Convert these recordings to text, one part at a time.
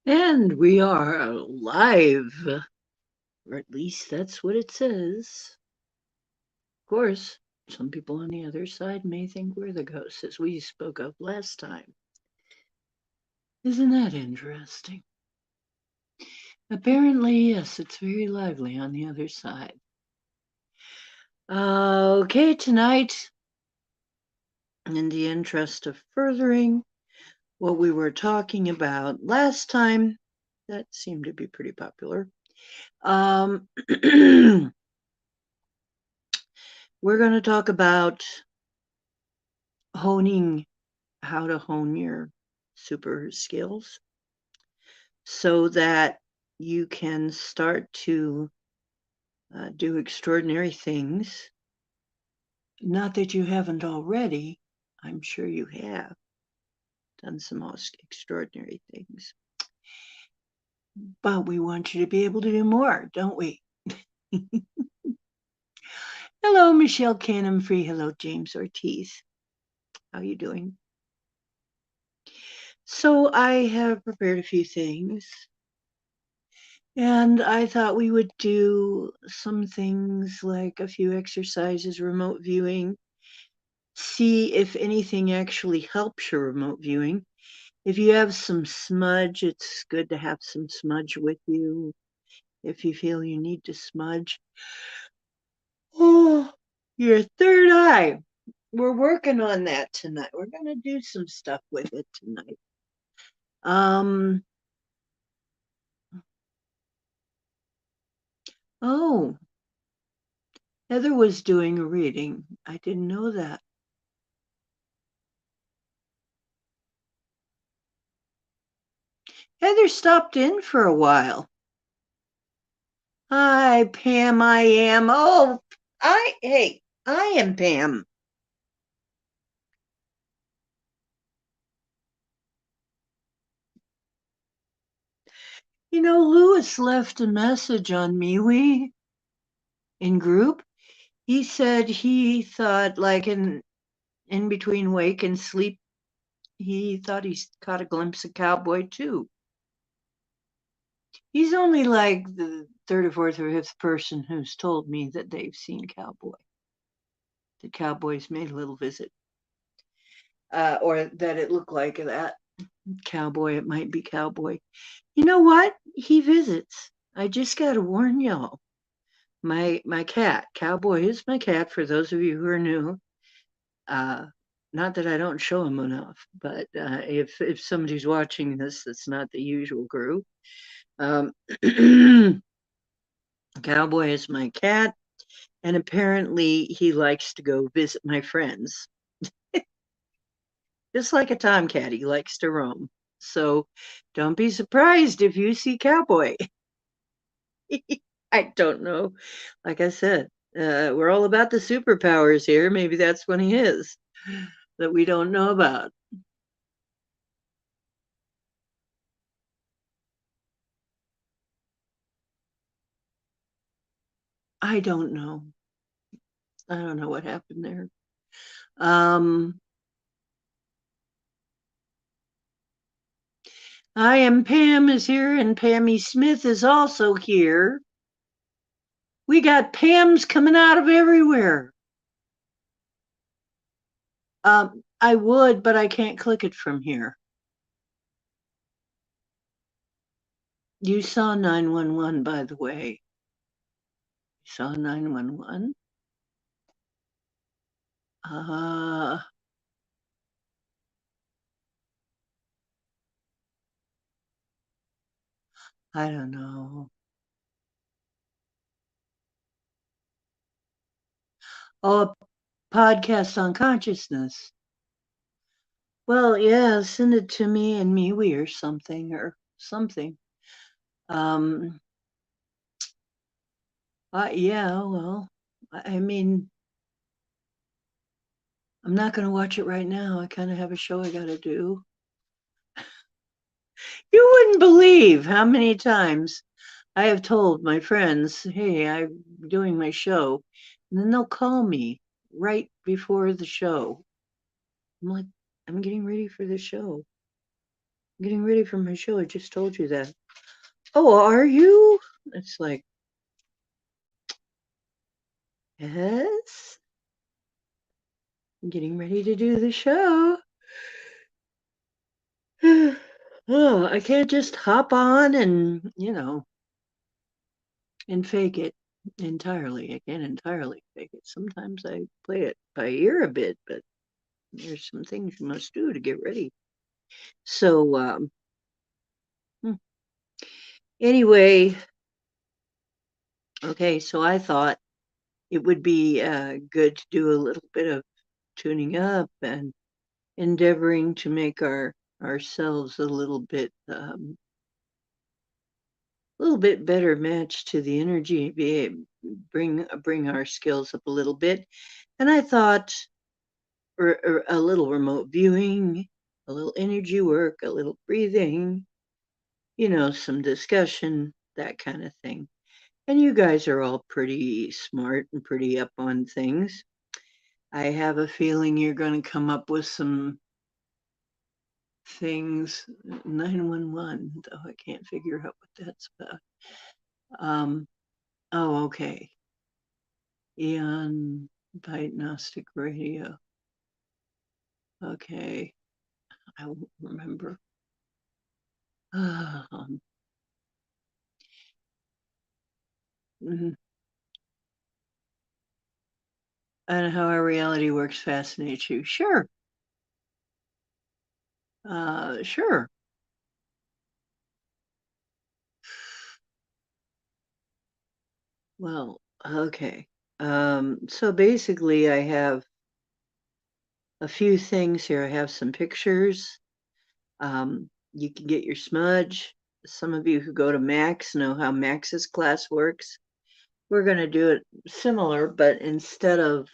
And we are live, or at least that's what it says. Of course, some people on the other side may think we're the ghosts, as we spoke of last time. Isn't that interesting? Apparently, yes, it's very lively on the other side. Okay, tonight, in the interest of furthering what we were talking about last time, that seemed to be pretty popular. We're going to talk about honing how to hone your super skills so that you can start to do extraordinary things. Not that you haven't already, I'm sure you have done some most extraordinary things. But we want you to be able to do more, don't we? Hello, Michelle Canham Free. Hello, James Ortiz. How you doing? So I have prepared a few things. And I thought we would do some things like a few exercises, remote viewing, see if anything actually helps your remote viewing. If you have some smudge, it's good to have some smudge with you if you feel you need to smudge. Oh, your third eye. We're working on that tonight. We're going to do some stuff with it tonight. Um, oh, Heather was doing a reading. I didn't know that. Heather stopped in for a while. Hi, Pam, I am. Oh, I am Pam. You know, Lewis left a message on MeWe in group. He said he thought, like in between wake and sleep, he thought he caught a glimpse of Cowboy too. He's only like the third or fourth or fifth person who's told me that they've seen Cowboy. The Cowboys made a little visit, or that it looked like that. Cowboy, it might be Cowboy. You know what? He visits. I just got to warn y'all. My cat, Cowboy is my cat, for those of you who are new. Uh, not that I don't show him enough, but if somebody's watching this, that's not the usual group. Um, Cowboy is my cat, and apparently he likes to go visit my friends. Just like a tomcat, he likes to roam. So don't be surprised if you see Cowboy. I don't know. Like I said, we're all about the superpowers here. Maybe that's one he is that we don't know about. I don't know. I don't know what happened there. Um, I am Pam is here, and Pammy Smith is also here. We got Pams coming out of everywhere. I would, but I can't click it from here. You saw 911, by the way. You saw 911? Uh, I don't know. Oh, a podcast on consciousness. Well, yeah, send it to me and MeWe or something Um, yeah, well, I mean, I'm not going to watch it right now. I kind of have a show I got to do. You wouldn't believe how many times I have told my friends, hey, I'm doing my show. And then they'll call me right before the show. I'm like, I'm getting ready for the show. getting ready for my show. I just told you that. Oh, are you? It's like, yes, I'm getting ready to do the show. Oh, I can't just hop on and, and fake it entirely. I can't entirely fake it. Sometimes I play it by ear a bit, but there's some things you must do to get ready. So, hmm. Anyway, okay, so I thought it would be good to do a little bit of tuning up and endeavoring to make ourselves a little bit better matched to the energy, bring our skills up a little bit. And I thought or a little remote viewing, a little energy work, a little breathing, some discussion, that kind of thing. And you guys are all pretty smart and pretty up on things. I have a feeling you're going to come up with some things. 911, though I can't figure out what that's about. Um, oh, okay. Eon Diagnostic Radio. Okay, I won't remember. Um, mhm. And how our reality works fascinates you. Sure. Sure. Well, okay. So basically, I have a few things here. I have some pictures. You can get your smudge. Some of you who go to Max know how Max's class works. We're going to do it similar, but instead of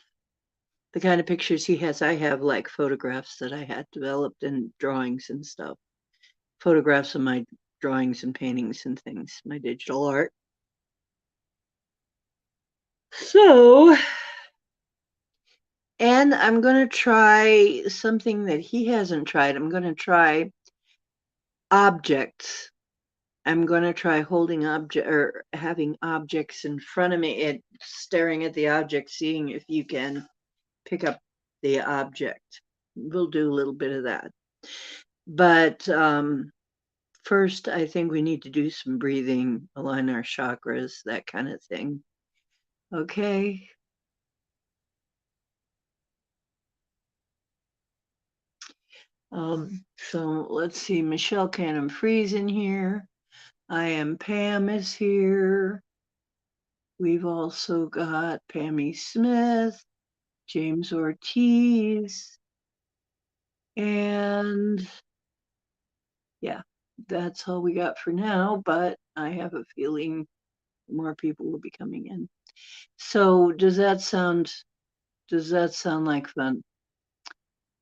the kind of pictures he has, I have like photographs that I had developed and drawings and stuff. Photographs of my drawings and paintings and things, my digital art. So, and I'm going to try something that he hasn't tried. I'm going to try objects. I'm going to try holding object or having objects in front of me and staring at the object, seeing if you can pick up the object. We'll do a little bit of that. But first, I think we need to do some breathing, align our chakras, that kind of thing. Okay. So let's see. Michelle Canham Freeze in here. I am Pam is here. We've also got Pammy Smith, James Ortiz, and yeah, that's all we got for now. But I have a feeling more people will be coming in. So does that sound like fun?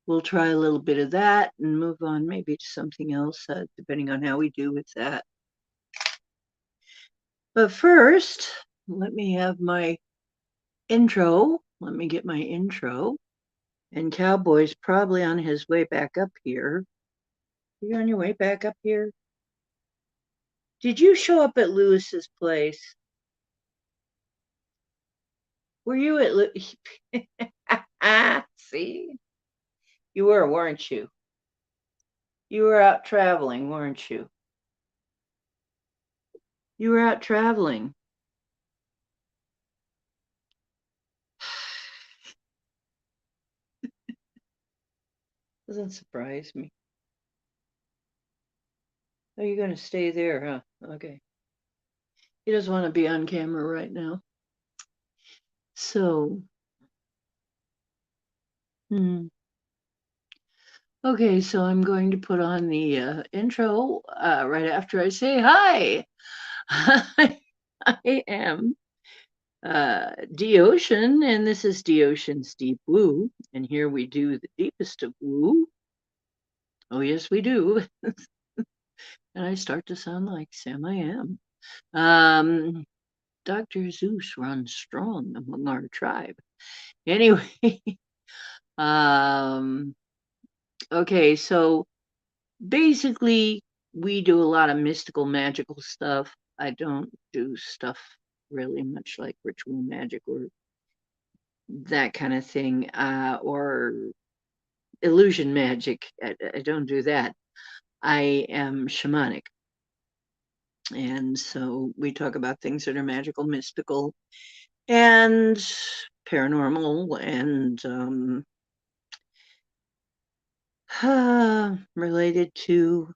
We'll try a little bit of that and move on maybe to something else, depending on how we do with that. But first, let me have my intro. Let me get my intro. And Cowboy's probably on his way back up here. Are you on your way back up here? Did you show up at Lewis's place? Were you at Lewis? See? You were, weren't you? You were out traveling, weren't you? You were out traveling. Doesn't surprise me. Oh, you're going to stay there, huh? Okay. He doesn't want to be on camera right now. So, okay, so I'm going to put on the intro right after I say hi. I am D Ocean, and this is D Ocean's Deep Woo. And here we do the deepest of woo. Oh, yes, we do. And I start to sound like Sam I am. Dr. Zeus runs strong among our tribe. Anyway, okay, so basically, we do a lot of mystical, magical stuff. I don't do stuff really much like ritual magic or that kind of thing, or illusion magic. I don't do that. I am shamanic. And so we talk about things that are magical, mystical, and paranormal, and related to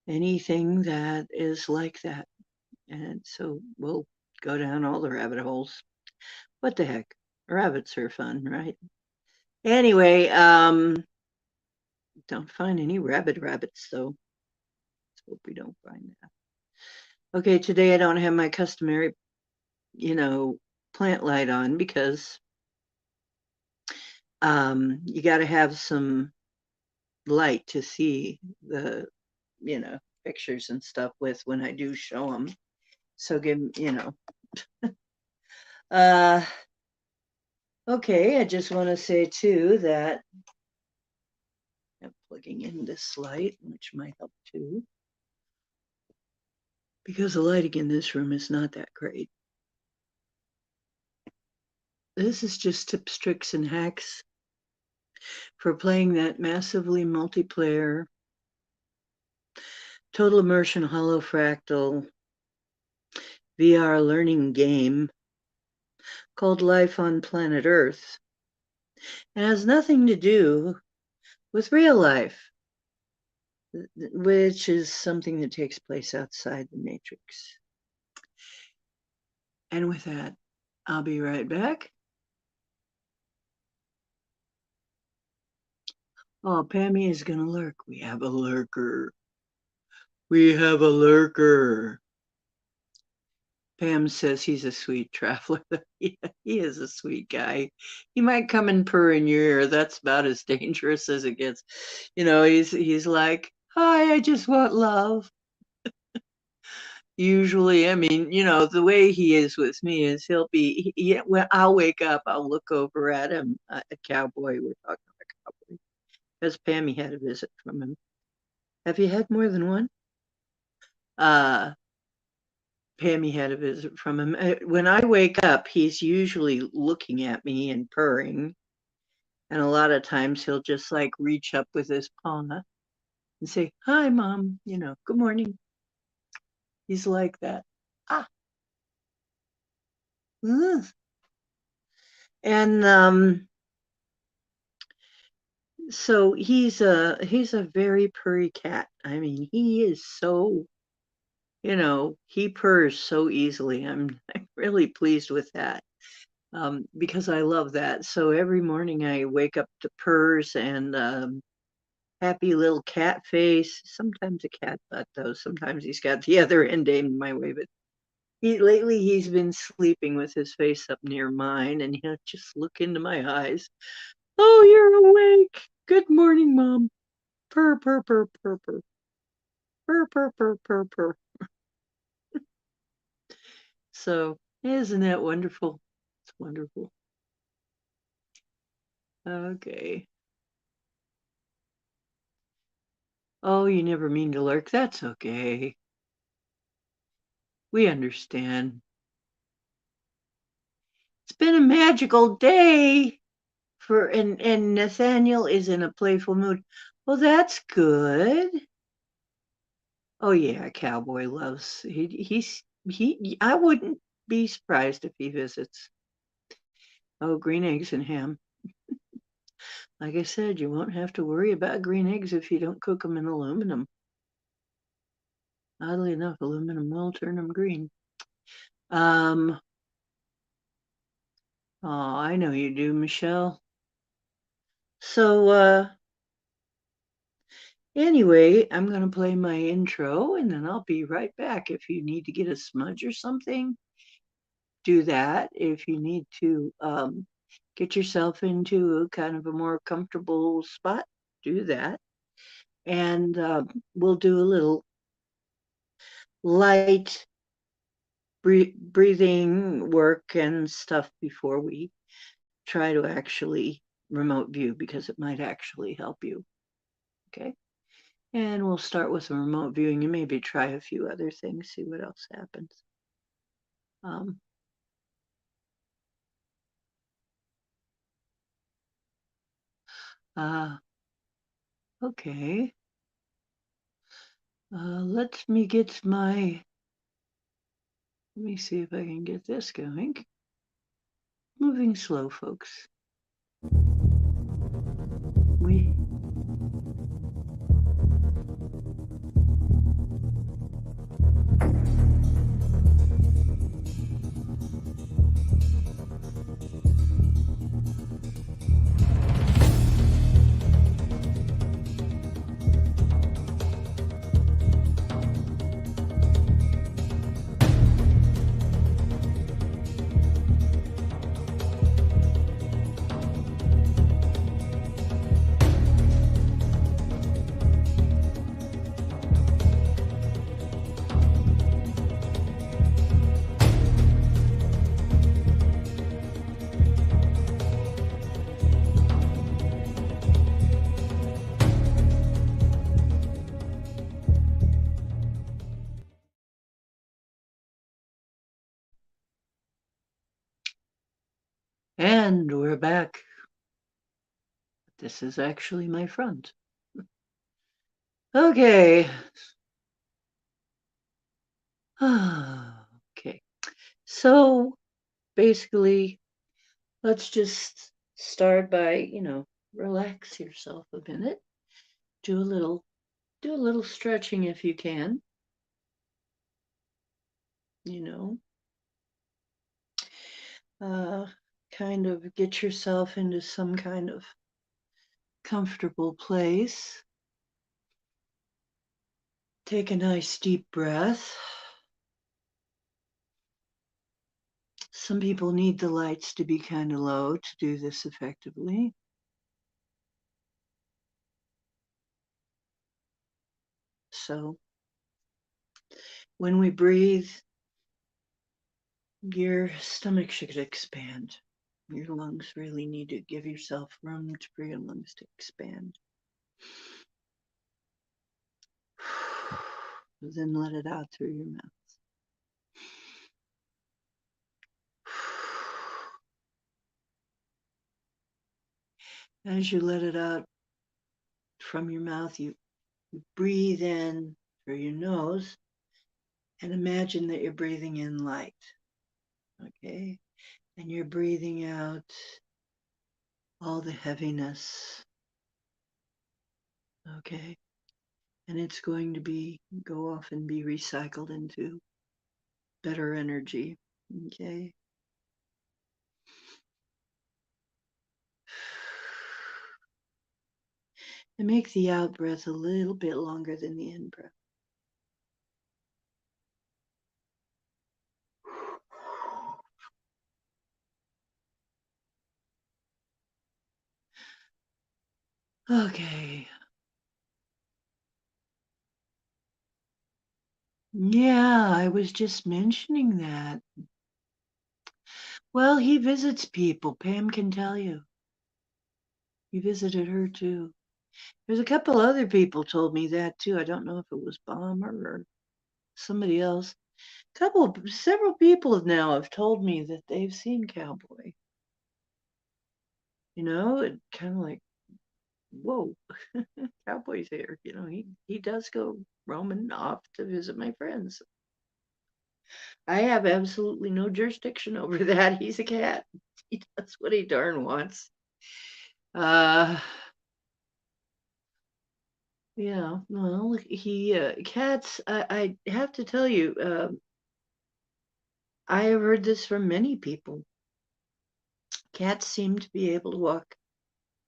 anything that is like that. And so we'll go down all the rabbit holes. What the heck? Rabbits are fun, right? Anyway, don't find any rabbits, so let's hope we don't find that. Okay, today I don't have my customary, you know, plant light on because you got to have some light to see the, pictures and stuff with when I do show them. So uh, okay, I just want to say too that I'm plugging in this light, which might help too, because the lighting in this room is not that great. This is just tips, tricks, and hacks for playing that massively multiplayer, total immersion holofractal VR learning game called Life on Planet Earth. It has nothing to do with real life, which is something that takes place outside the matrix. And with that, I'll be right back. Oh, Pammy is going to lurk. We have a lurker. We have a lurker. Pam says he's a sweet traveler. Yeah, he is a sweet guy. He might come and purr in your ear. That's about as dangerous as it gets. He's like, "Hi, I just want love." Usually, I mean, the way he is with me is when I'll wake up, I'll look over at him, a cowboy. We're talking about a cowboy because Pammy had a visit from him. Have you had more than one? Uh, Pammy had a visit from him. When I wake up, he's usually looking at me and purring. And a lot of times he'll just like reach up with his paw and say, "Hi, Mom, good morning." He's like that. Ah. Ugh. And so he's a very purry cat. I mean, he is so, he purrs so easily. I'm really pleased with that. Because I love that. So every morning I wake up to purrs and happy little cat face. Sometimes a cat butt, though. Sometimes he's got the other end aimed my way. But lately he's been sleeping with his face up near mine, and he'll just look into my eyes. "Oh, you're awake. Good morning, Mom. Purr, purr, purr, purr, purr. Purr, purr, purr, purr, purr." So isn't that wonderful? It's wonderful. Okay. Oh, you never mean to lurk. That's okay. We understand. It's been a magical day and Nathaniel is in a playful mood. Well, that's good. Oh yeah, Cowboy loves I wouldn't be surprised if he visits. Oh, green eggs and ham. Like I said, you won't have to worry about green eggs if you don't cook them in aluminum. Oddly enough, aluminum will turn them green. Oh, I know you do, Michelle. So, anyway, I'm going to play my intro and then I'll be right back. If you need to get a smudge or something, do that. If you need to get yourself into a kind of a more comfortable spot, do that. And we'll do a little light breathing work and stuff before we try to actually remote view because it might actually help you. Okay. And we'll start with a remote viewing and maybe try a few other things, see what else happens. Um, okay. Let me get my, let me see if I can get this going. Moving slow, folks. We And we're back. This is actually my front. Okay. Okay. So basically, let's just start by, relax yourself a minute. Do a little stretching if you can, you know. Uh kind of get yourself into some kind of comfortable place. Take a nice deep breath. Some people need the lights to be kind of low to do this effectively. So when we breathe, your stomach should expand. Your lungs really need to give yourself room for your lungs to expand. Then let it out through your mouth. As you let it out from your mouth, you breathe in through your nose and imagine that you're breathing in light. Okay? And you're breathing out all the heaviness. Okay? And it's going to go off and be recycled into better energy. Okay? And make the out breath a little bit longer than the in breath. Okay. Yeah, I was just mentioning that. Well, he visits people. Pam can tell you. He visited her too. There's a couple other people told me that too. I don't know if it was Bomber or somebody else. Several people now have told me that they've seen Cowboy. It kind of like, whoa, Cowboy's here. He does go roaming off to visit my friends. I have absolutely no jurisdiction over that. He's a cat. He does what he darn wants. Uh, yeah, well, cats, I have to tell you, I have heard this from many people. Cats seem to be able to walk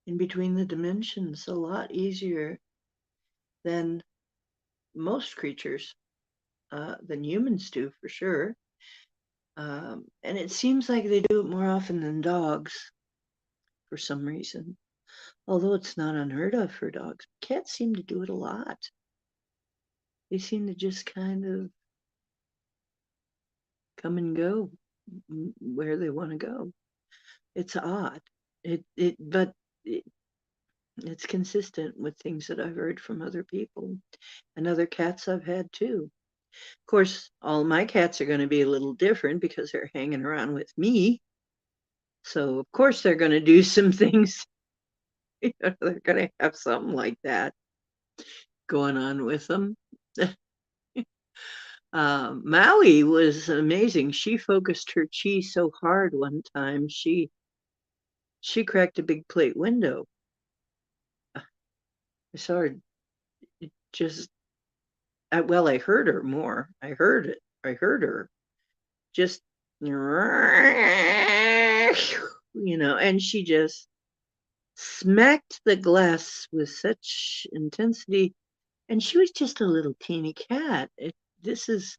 in between the dimensions a lot easier than most creatures, than humans do for sure. And it seems like they do it more often than dogs for some reason. Although it's not unheard of for dogs, cats seem to do it a lot. They seem to just kind of come and go where they want to go. It's odd. But It's consistent with things that I've heard from other people and other cats I've had too. Of course, all my cats are going to be a little different because they're hanging around with me. So, of course, they're going to do some things. They're going to have something like that going on with them. Maui was amazing. She focused her chi so hard one time. She cracked a big plate window. I saw her just well, I heard her more. I heard it. I heard her just and she just smacked the glass with such intensity. And she was just a little teeny cat. This is,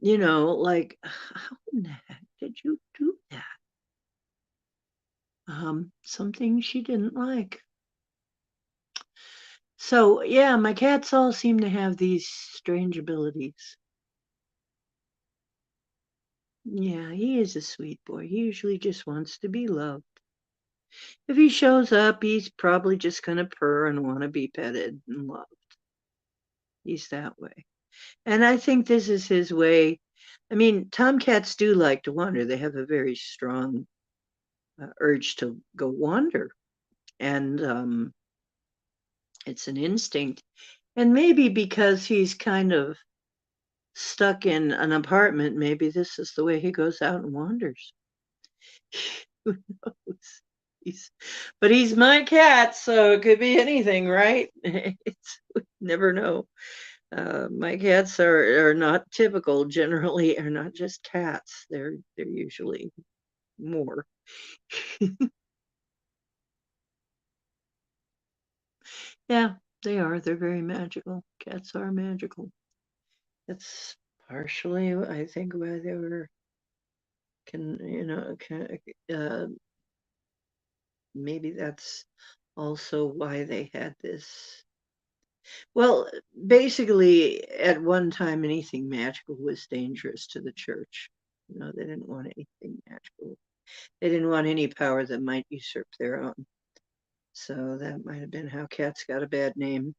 like, how in the heck did you do that? Something she didn't like. So, yeah, my cats all seem to have these strange abilities. Yeah, he is a sweet boy. He usually just wants to be loved. If he shows up, he's probably just going to purr and want to be petted and loved. He's that way. And I think this is his way. I mean, tomcats do like to wander. They have a very strong urge to go wander. And it's an instinct. And maybe because he's kind of stuck in an apartment, maybe this is the way he goes out and wanders. Who knows? But he's my cat, so it could be anything, right? We never know. My cats are not typical. Generally, are not just cats. They're usually more. Yeah, they are. They're very magical. Cats are magical. That's partially, I think, why they were can maybe that's also why they had this. Well, basically, at one time, anything magical was dangerous to the church. They didn't want anything magical. They didn't want any power that might usurp their own. So that might have been how cats got a bad name.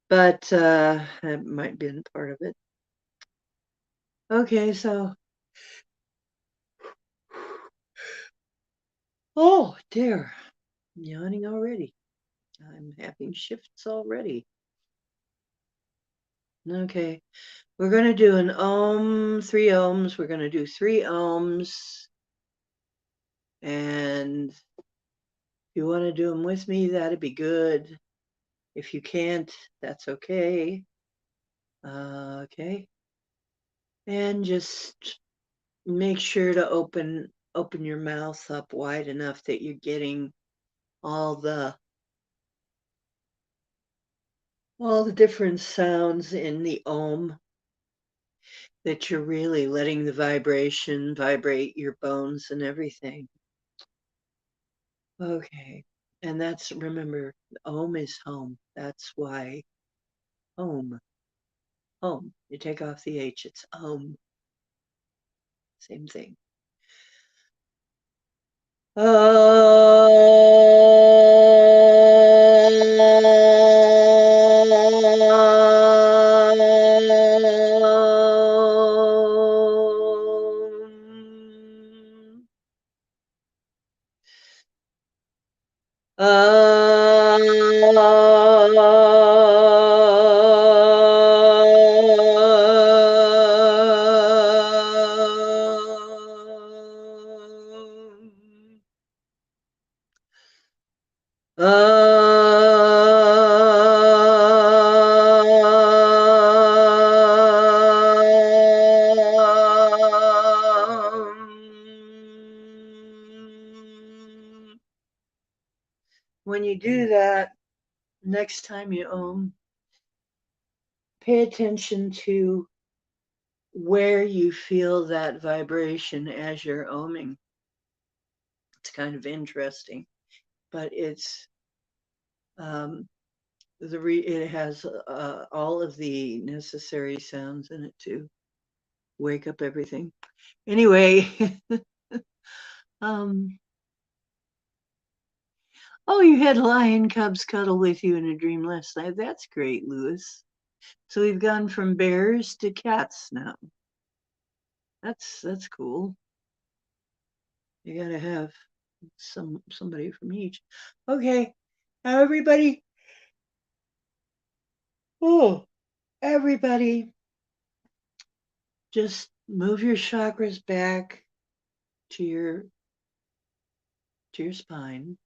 But that might have been part of it. Okay, so. Oh, dear. I'm yawning already. I'm having shifts already. Okay. We're going to do an ohm, 3 ohms. We're going to do 3 ohms. And if you want to do them with me, that'd be good. If you can't, that's okay. Okay. And just make sure to open your mouth up wide enough that you're getting all the different sounds in the ohm, that you're really letting the vibration vibrate your bones and everything. Okay. And remember, ohm is home. That's why home. Home. You take off the H, it's home. Same thing. When you do that, next time you ohm, pay attention to where you feel that vibration as you're ohming. It's kind of interesting, but it's it has all of the necessary sounds in it to wake up everything. Anyway, um, Oh, you had lion cubs cuddle with you in a dream last night. That's great, Lewis. So we've gone from bears to cats now. That's cool. You gotta have somebody from each. Okay. Now everybody, oh, everybody, just move your chakras back to your spine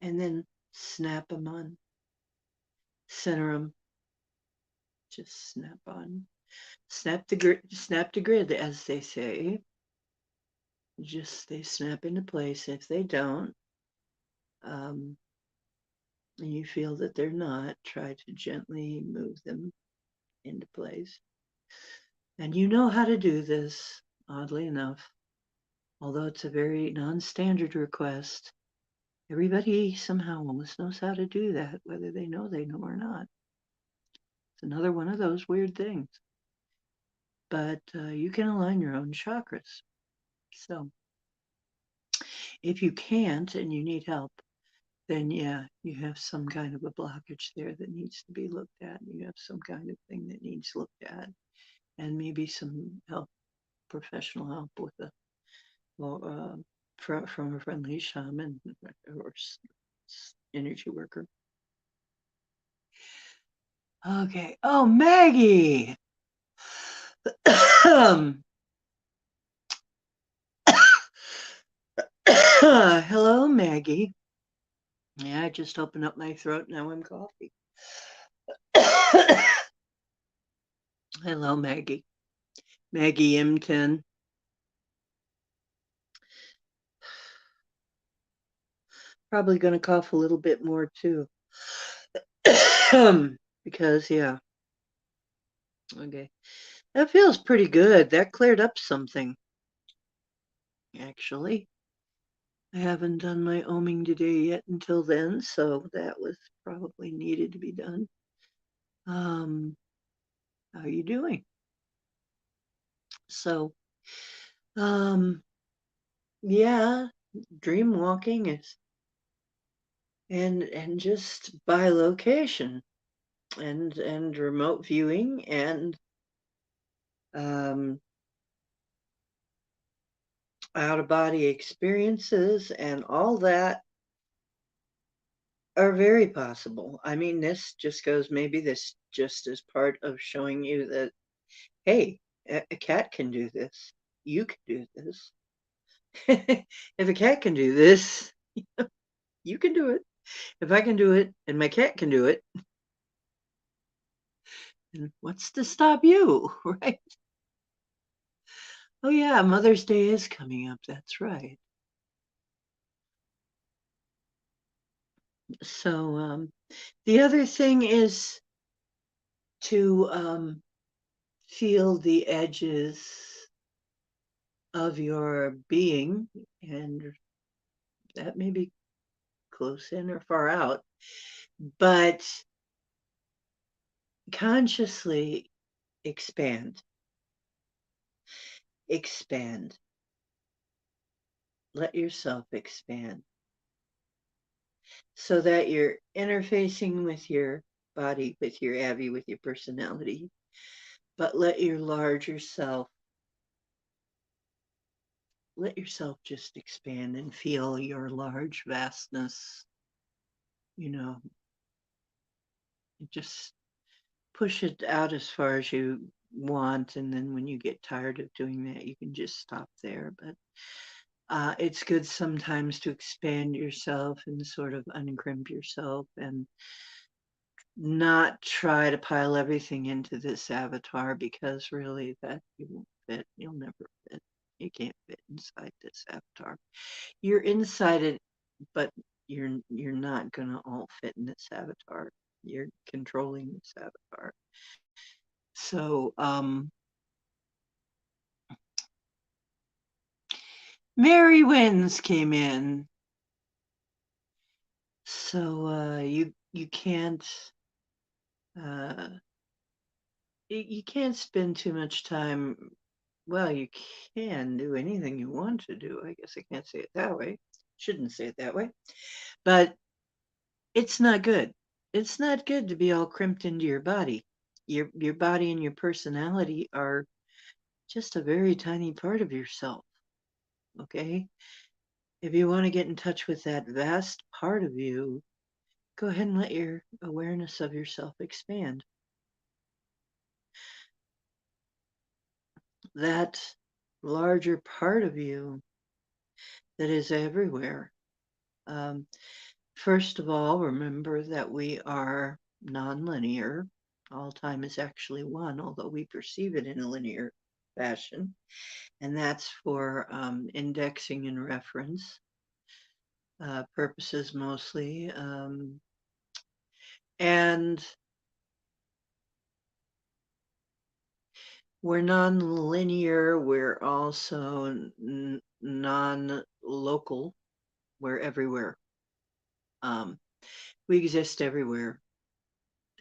and then snap them on. Center them. Just snap on. Snap the grid, as they say. Just they snap into place. If they don't, um, and you feel that they're not, try to gently move them into place. And you know how to do this, oddly enough, although it's a very non-standard request. Everybody somehow almost knows how to do that, whether they know or not. It's another one of those weird things. But you can align your own chakras. So if you can't and you need help, then yeah, you have some kind of a blockage there that needs to be looked at. You have some kind of thing that needs looked at, and maybe some help, professional help with a well, from a friendly shaman or energy worker. Okay. Oh, Maggie. Hello, Maggie. Yeah, I just opened up my throat. Now I'm coughing. Hello, Maggie. Maggie M10. Probably going to cough a little bit more too. Because, yeah. Okay. That feels pretty good. That cleared up something, actually. I haven't done my oming today yet until then, so that was probably needed to be done. Um, how are you doing? So, um, yeah, dream walking is and just by location and remote viewing and um out of body experiences and all that are very possible. I mean, this just goes, maybe this just is part of showing you that, hey, a cat can do this. You can do this. If a cat can do this, you can do it. If I can do it and my cat can do it, then what's to stop you, right? Oh, yeah, Mother's Day is coming up. That's right. So, the other thing is to feel the edges of your being, and that may be close in or far out, but consciously expand, expand, let yourself expand so that you're interfacing with your body, with your Abby, with your personality, but let yourself just expand and feel your large vastness, you know, just push it out as far as you want. And then when you get tired of doing that, you can just stop there. But it's good sometimes to expand yourself and sort of uncrimp yourself and not try to pile everything into this avatar, because really that you won't fit. You'll never fit. You can't fit inside this avatar. You're inside it, but you're not gonna all fit in this avatar. You're controlling this avatar. So Mary Winds came in. So you can't uh you can't spend too much time. Well, you can do anything you want to do. I guess I can't say it that way. Shouldn't say it that way. But it's not good. It's not good to be all crimped into your body. Your body and your personality are just a very tiny part of yourself. Okay? If you want to get in touch with that vast part of you, go ahead and let your awareness of yourself expand. That larger part of you that is everywhere. Um, First of all, remember that we are nonlinear. All time is actually one, although we perceive it in a linear fashion. And that's for indexing and reference purposes mostly. And we're non-linear. We're also non-local. We're everywhere. We exist everywhere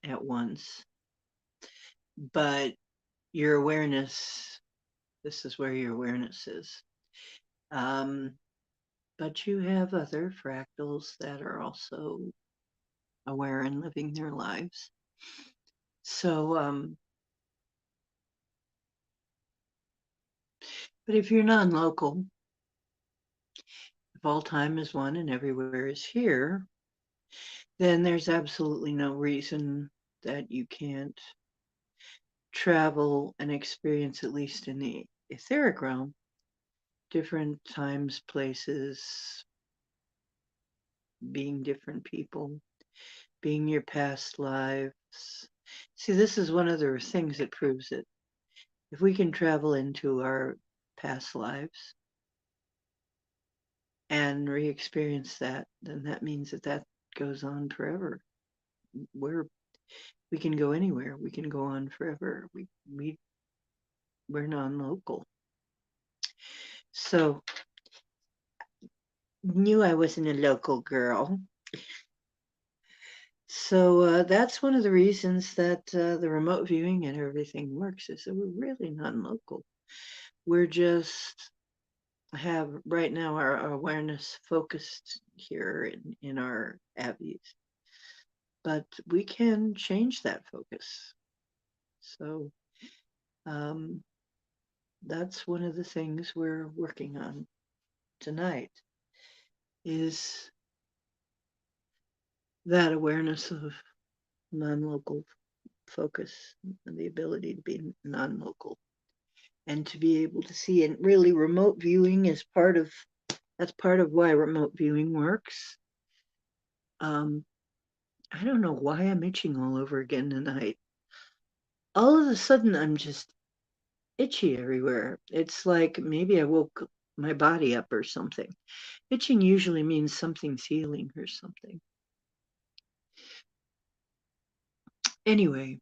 at once. But your awareness, this is where your awareness is. But you have other fractals that are also aware and living their lives. So, but if you're non-local, if all time is one and everywhere is here, then there's absolutely no reason that you can't travel and experience, at least in the etheric realm, different times, places, being different people, being your past lives. See, this is one of the things that proves it. If we can travel into our past lives and re-experience that, then that means that that goes on forever. We can go anywhere. We can go on forever. We're non-local. So knew I wasn't a local girl. So that's one of the reasons that the remote viewing and everything works, is that we're really non-local. We're just have right now our awareness focused here in our abbeys, but we can change that focus. So that's one of the things we're working on tonight, is that awareness of non-local focus and the ability to be non-local and to be able to see. And really, remote viewing is that's part of why remote viewing works. I don't know why I'm itching all over again tonight. All of a sudden, I'm just itchy everywhere. It's like maybe I woke my body up or something. Itching usually means something's healing or something. Anyway,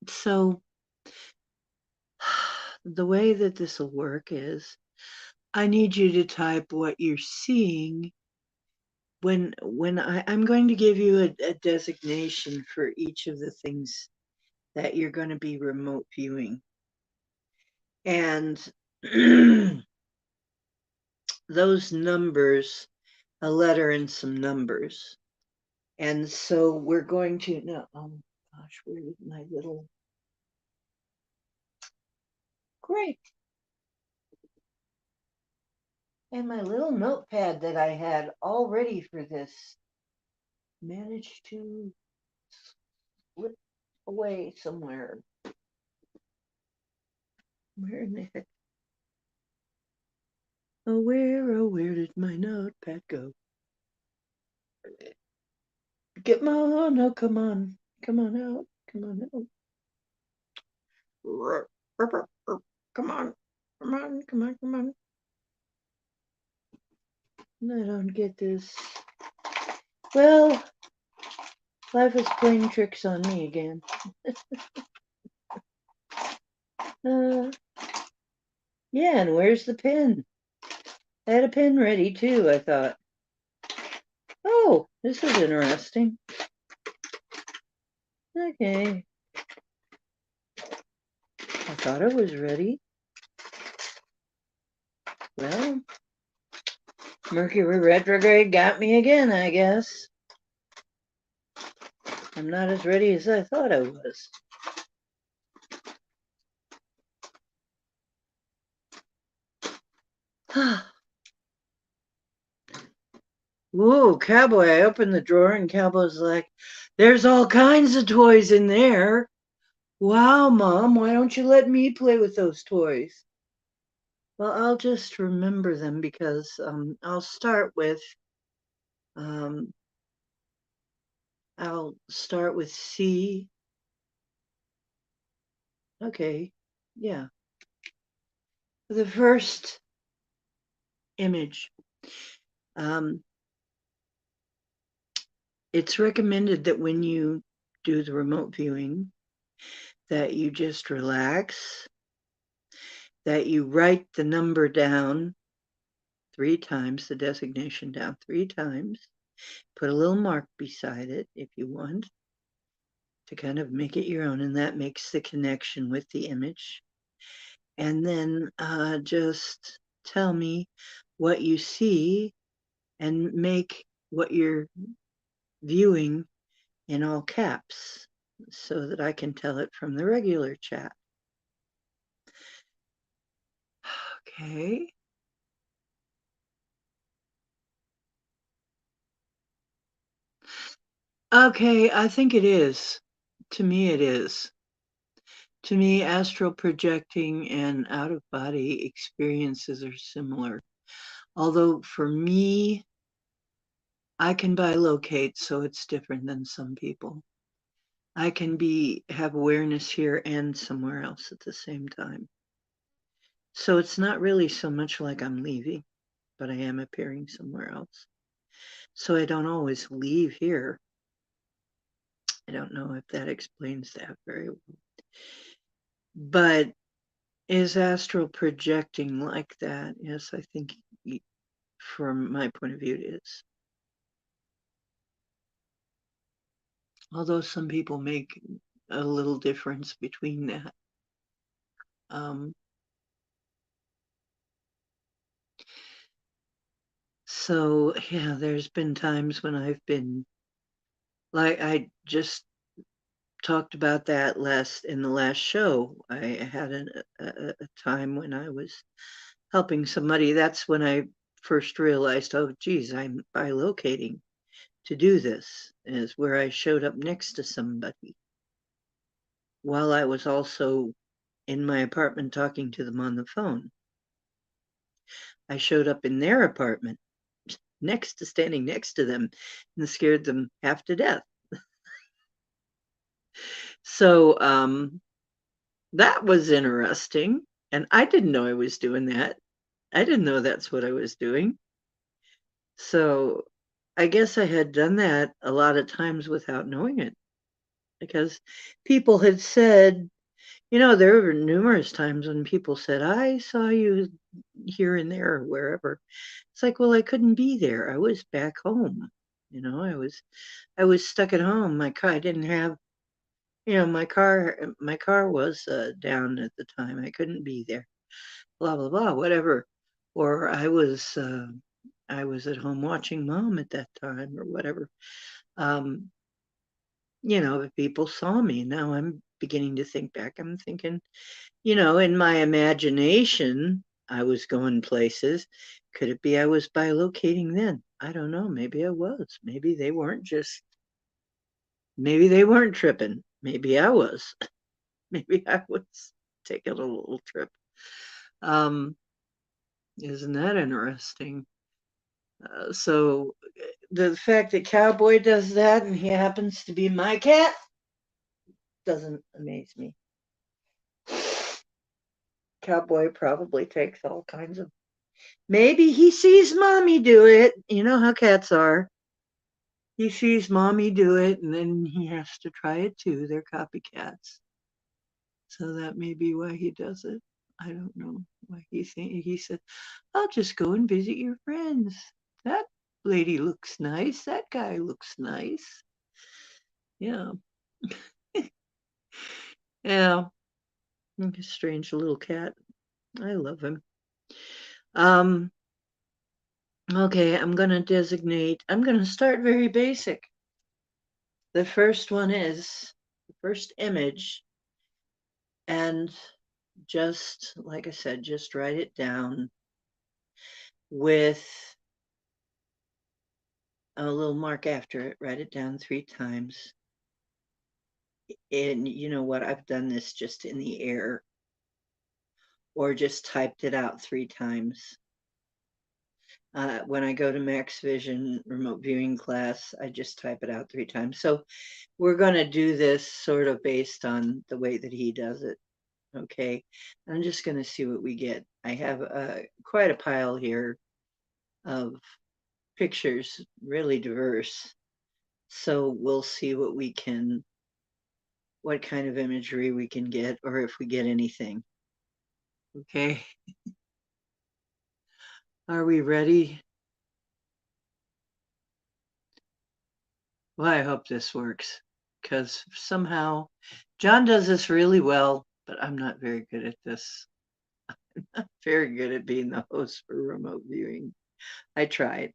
so the way that this will work is I need you to type what you're seeing when I'm going to give you a designation for each of the things that you're going to be remote viewing. And those numbers, a letter and some numbers. And so we're going to, no, oh gosh, where is my little, great. And my little notepad that I had all ready for this managed to slip away somewhere. Where in the heck? Oh, where did my notepad go? Come on, oh, come on. Come on out. Come on out. Come on. Come on, come on, come on. I don't get this. Well, life is playing tricks on me again. Yeah, and where's the pen? I had a pen ready too, I thought. Oh, this is interesting. Okay. I thought it was ready. Well, Mercury retrograde got me again, I guess. I'm not as ready as I thought I was. Whoa, Cowboy, I opened the drawer and Cowboy's like, there's all kinds of toys in there. Wow, Mom, why don't you let me play with those toys? Well, I'll just remember them because I'll start with um, C. Okay, yeah. The first image. Um, it's recommended that when you do the remote viewing, that you just relax, that you write the number down 3 times, the designation down 3 times, put a little mark beside it if you want to kind of make it your own, and that makes the connection with the image. And then just tell me what you see and make what you're viewing in all caps so that I can tell it from the regular chat. Okay. Okay, I think it is. To me, it is. To me, astral projecting and out of body experiences are similar. Although for me, I can bilocate, so it's different than some people. I can have awareness here and somewhere else at the same time. So it's not really so much like I'm leaving, but I am appearing somewhere else. So I don't always leave here. I don't know if that explains that very well. But is astral projecting like that? Yes, I think from my point of view it is. Although some people make a little difference between that. Um, so yeah, there's been times when I've been like I just talked about that in the last show. I had a time when I was helping somebody. That's when I first realized, oh, geez, I'm bilocating to do this. Is where I showed up next to somebody while I was also in my apartment talking to them on the phone. I showed up in their apartment standing next to them and scared them half to death. So that was interesting. And I didn't know I was doing that. I didn't know that's what I was doing. So I guess I had done that a lot of times without knowing it because people had said, there were numerous times when people said, I saw you here and there or wherever. It's like, well, I couldn't be there. I was back home. I was stuck at home. My car, I didn't have, my car was down at the time. I couldn't be there. Blah blah blah, whatever. Or I was at home watching Mom at that time, or whatever. Um, if people saw me. Now I'm beginning to think back. I'm thinking, in my imagination, I was going places. Could it be I was bilocating then? I don't know. Maybe I was. Maybe they weren't tripping. Maybe I was. Maybe I was taking a little trip. Um, isn't that interesting? So the fact that Cowboy does that and he happens to be my cat doesn't amaze me. Cowboy probably takes all kinds of. Maybe he sees Mommy do it. You know how cats are. He sees Mommy do it and then he has to try it too. They're copycats. So that may be why he does it. I don't know why he said, I'll just go and visit your friends. That lady looks nice. That guy looks nice. Yeah. Yeah. Strange little cat. I love him. Um, Okay, I'm going to start very basic. The first one is the first image, and just like I said, just write it down with a little mark after it. Write it down 3 times. And you know what? I've done this just in the air or just typed it out 3 times. When I go to Max Vision remote viewing class, I just type it out 3 times. So we're going to do this sort of based on the way that he does it. Okay, I'm just going to see what we get. I have quite a pile here of pictures, really diverse. So we'll see what kind of imagery we can get, or if we get anything. Okay, are we ready? Well, I hope this works because somehow John does this really well, but I'm not very good at this. Very good at being the host for remote viewing. I tried.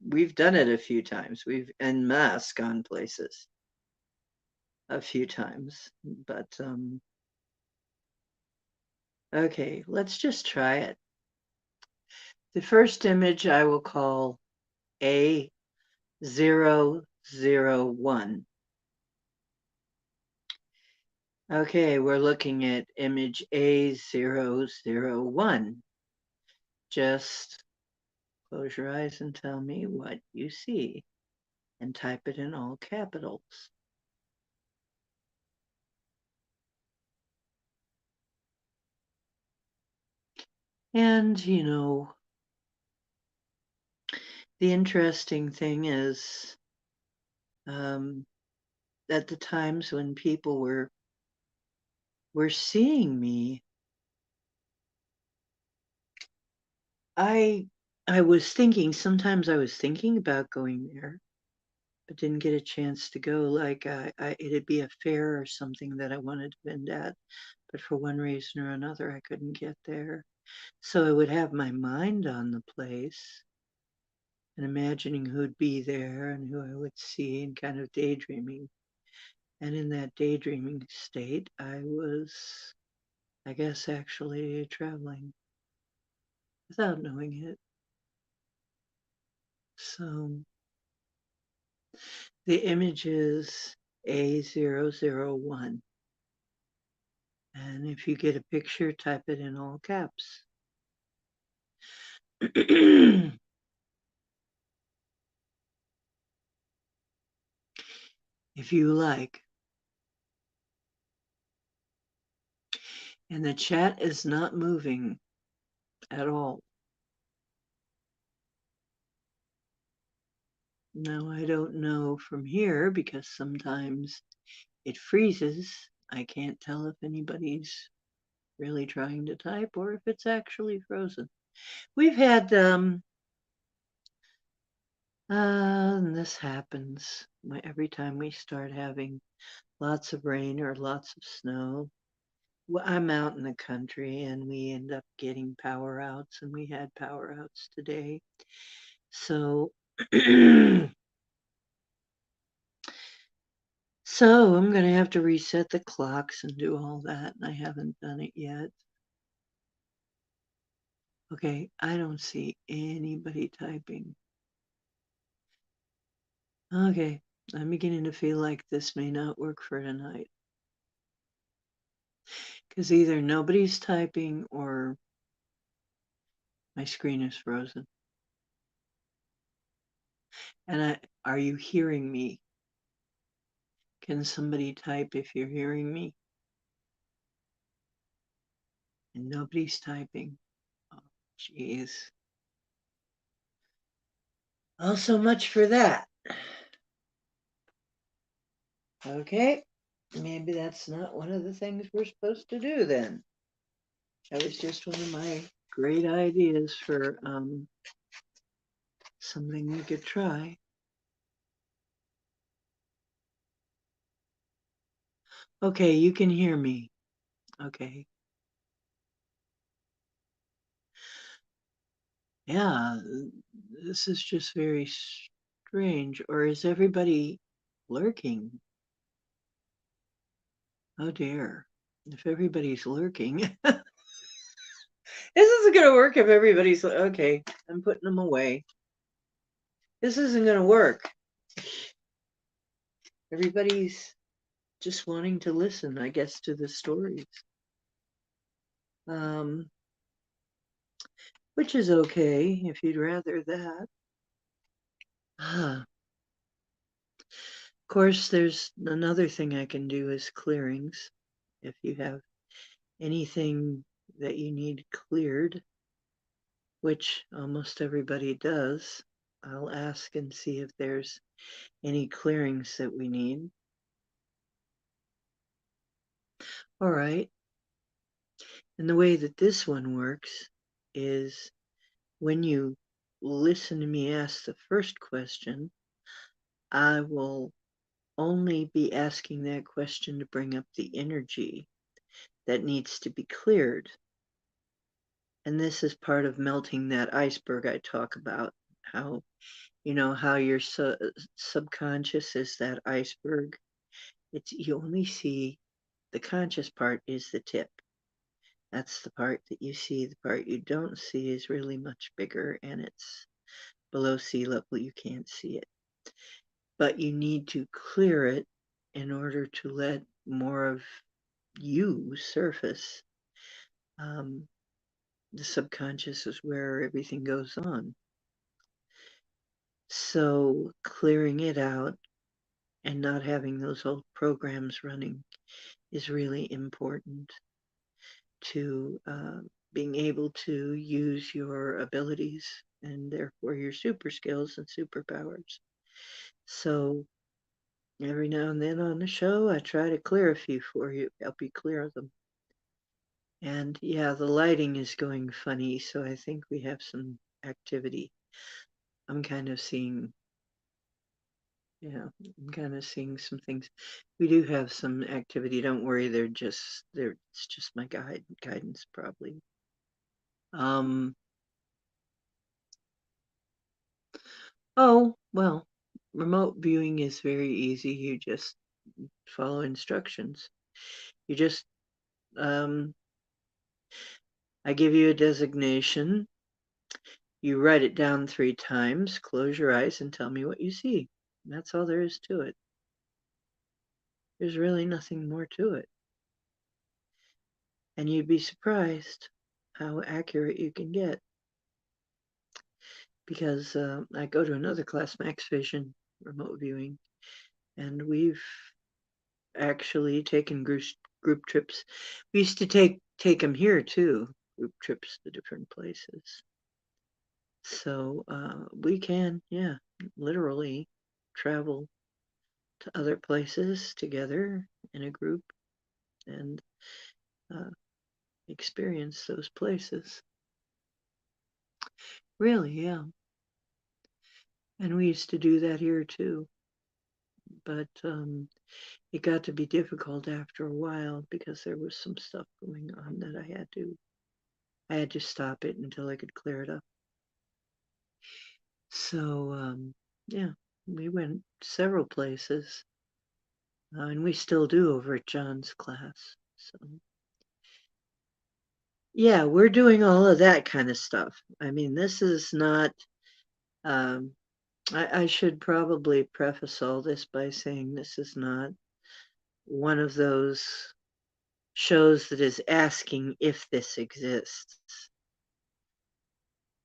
We've done it a few times. We've en masse gone places a few times, but okay, let's just try it. The first image I will call A001. Okay, we're looking at image A001. Just close your eyes and tell me what you see and type it in all capitals. And, the interesting thing is at the times when people were seeing me, I sometimes I was thinking about going there, but didn't get a chance to go. Like it'd be a fair or something that I wanted to bend at, but for one reason or another, I couldn't get there. So I would have my mind on the place and imagining who'd be there and who I would see and kind of daydreaming. And in that daydreaming state, I was, I guess, actually traveling without knowing it. So the image is A001. And if you get a picture, type it in all caps. If you like. And the chat is not moving at all. Now, I don't know from here because sometimes it freezes. I can't tell if anybody's really trying to type or if it's actually frozen. We've had, and this happens every time we start having lots of rain or lots of snow. Well, I'm out in the country and we end up getting power outs, and we had power outs today. So, so I'm going to have to reset the clocks and do all that, and I haven't done it yet. Okay, I don't see anybody typing. Okay, I'm beginning to feel like this may not work for tonight. Because either nobody's typing or my screen is frozen. And are you hearing me? Can somebody type if you're hearing me? And nobody's typing. Oh, jeez. Oh, so much for that. Okay, maybe that's not one of the things we're supposed to do then. That was just one of my great ideas for something we could try. Okay, you can hear me. Okay. Yeah, this is just very strange. Or is everybody lurking? Oh dear. If everybody's lurking, this isn't going to work if everybody's okay. I'm putting them away. This isn't going to work. Everybody's just wanting to listen, I guess, to the stories. Um, which is okay if you'd rather that. Of course, there's another thing I can do is clearings. If you have anything that you need cleared, which almost everybody does, I'll ask and see if there's any clearings that we need. All right. And the way that this one works is when you listen to me ask the first question, I will only be asking that question to bring up the energy that needs to be cleared. And this is part of melting that iceberg I talk about, how how your subconscious is that iceberg. It's you only see the conscious part is the tip. That's the part that you see. The part you don't see is really much bigger and it's below sea level. You can't see it. But you need to clear it in order to let more of you surface. Um, the subconscious is where everything goes on. So clearing it out and not having those old programs running is really important to being able to use your abilities and therefore your super skills and superpowers. So every now and then on the show, I try to clear a few for you, help you clear them. And yeah, the lighting is going funny, so I think we have some activity. I'm kind of seeing, yeah, I'm kind of seeing some things. We do have some activity. Don't worry, it's just my guidance probably. Um, oh, well, remote viewing is very easy. You just follow instructions. You just, um, I give you a designation. You write it down 3 times, close your eyes, and tell me what you see. That's all there is to it. There's really nothing more to it. And you'd be surprised how accurate you can get. Because I go to another class, Max Vision, remote viewing, and we've actually taken group trips. We used to take them here too, group trips to different places. So we can, yeah, literally travel to other places together in a group and uh, experience those places. Really, yeah. And we used to do that here too. But it got to be difficult after a while because there was some stuff going on that I had to stop it until I could clear it up. So yeah, we went several places, and we still do over at John's class. So yeah, we're doing all of that kind of stuff. I mean, this is not. Um, I should probably preface all this by saying this is not one of those shows that is asking if this exists.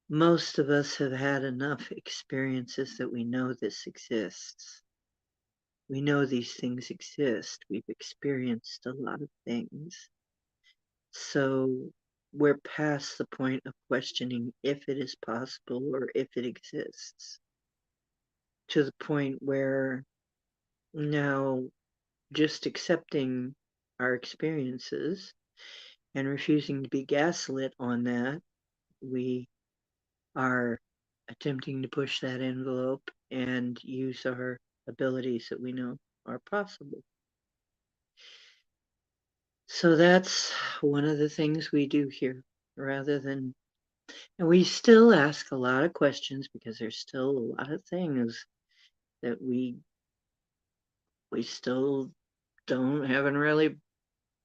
Most of us have had enough experiences that we know this exists. We know these things exist. We've experienced a lot of things. So we're past the point of questioning if it is possible or if it exists, to the point where now just accepting our experiences and refusing to be gaslit on that, we are attempting to push that envelope and use our abilities that we know are possible. So that's one of the things we do here, rather than And we still ask a lot of questions because there's still a lot of things that we still haven't really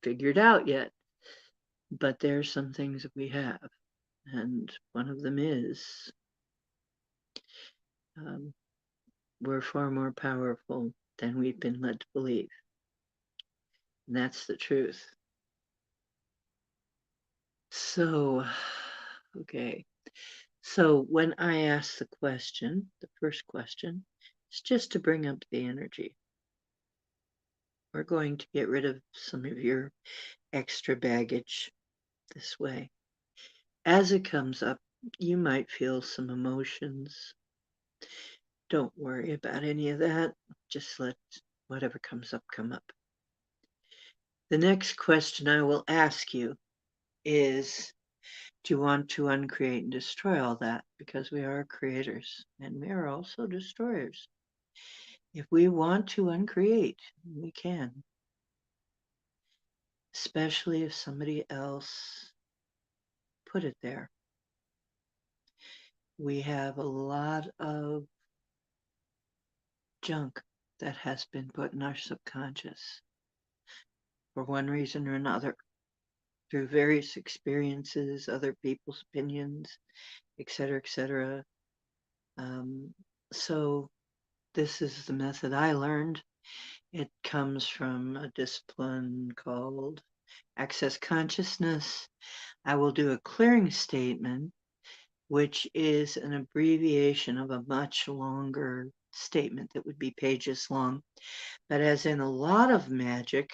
figured out yet. But there's some things that we have, and one of them is um, we're far more powerful than we've been led to believe. And that's the truth. So, okay. So when I ask the question, the first question, it's just to bring up the energy. We're going to get rid of some of your extra baggage this way. As it comes up, you might feel some emotions. Don't worry about any of that. Just let whatever comes up come up. The next question I will ask you is, do you want to uncreate and destroy all that? Because we are creators and we are also destroyers. If we want to uncreate, we can, especially if somebody else put it there. We have a lot of junk that has been put in our subconscious for one reason or another, through various experiences, other people's opinions, etc., etc. So this is the method I learned. It comes from a discipline called Access Consciousness. I will do a clearing statement, which is an abbreviation of a much longer statement that would be pages long. But as in a lot of magic,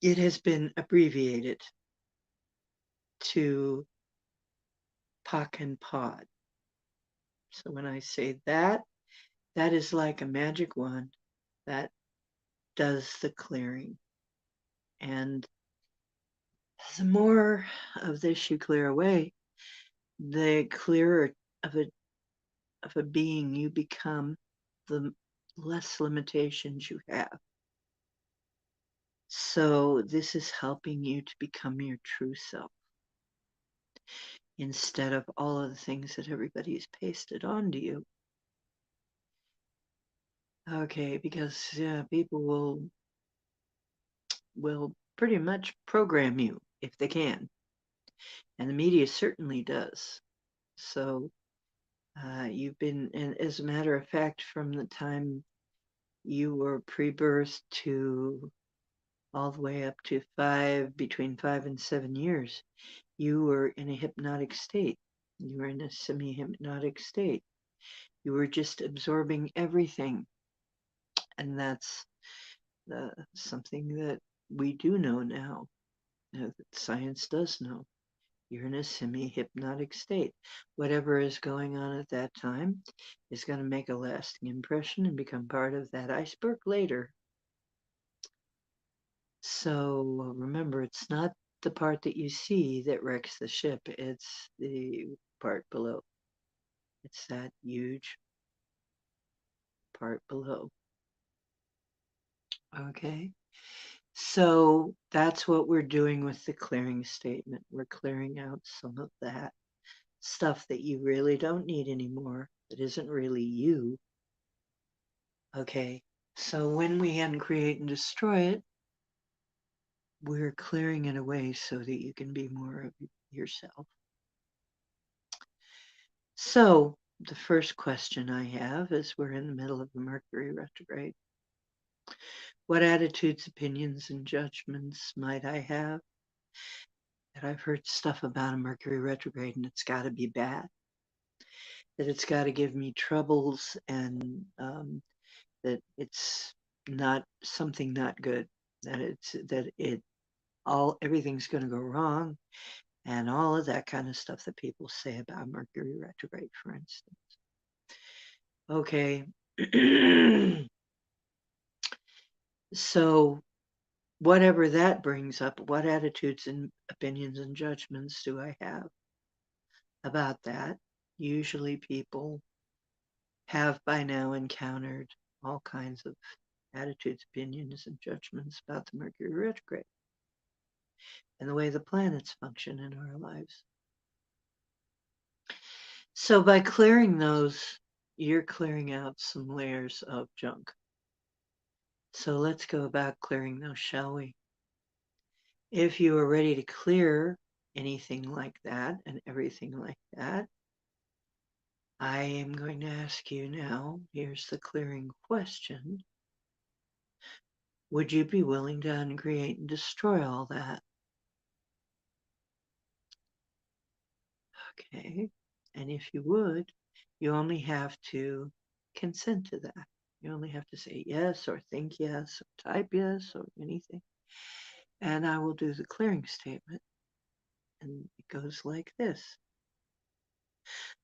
it has been abbreviated to POC and POD. So when I say that, that is like a magic wand that does the clearing. And the more of this you clear away, the clearer of a being you become, the less limitations you have. So this is helping you to become your true self instead of all of the things that everybody's pasted onto you. Okay, because people will pretty much program you if they can, and the media certainly does. So you've been, and as a matter of fact, from the time you were pre-birth to all the way up to between 5 and 7 years, you were in a hypnotic state. You were in a semi-hypnotic state. You were just absorbing everything. And that's something that we do know now, that science does know. You're in a semi-hypnotic state. Whatever is going on at that time is going to make a lasting impression and become part of that iceberg later. So remember, it's not the part that you see that wrecks the ship, it's the part below. It's that huge part below. Okay. So that's what we're doing with the clearing statement. We're clearing out some of that stuff that you really don't need anymore, that isn't really you. Okay. So when we uncreate and destroy it, we're clearing it away so that you can be more of yourself. So the first question I have is, we're in the middle of the Mercury retrograde. What attitudes, opinions, and judgments might I have? That I've heard stuff about a Mercury retrograde and it's got to be bad. That it's got to give me troubles, and that it's not something not good. Everything's going to go wrong, and all of that kind of stuff that people say about Mercury retrograde, for instance. Okay. So whatever that brings up, what attitudes and opinions and judgments do I have about that? Usually people have by now encountered all kinds of attitudes, opinions, and judgments about the Mercury retrograde and the way the planets function in our lives. So by clearing those, you're clearing out some layers of junk. So let's go about clearing those, shall we? If you are ready to clear anything like that and everything like that, I am going to ask you now, here's the clearing question. Would you be willing to uncreate and destroy all that? Okay. And if you would, you only have to consent to that. You only have to say yes or think yes or type yes or anything. And I will do the clearing statement. And it goes like this.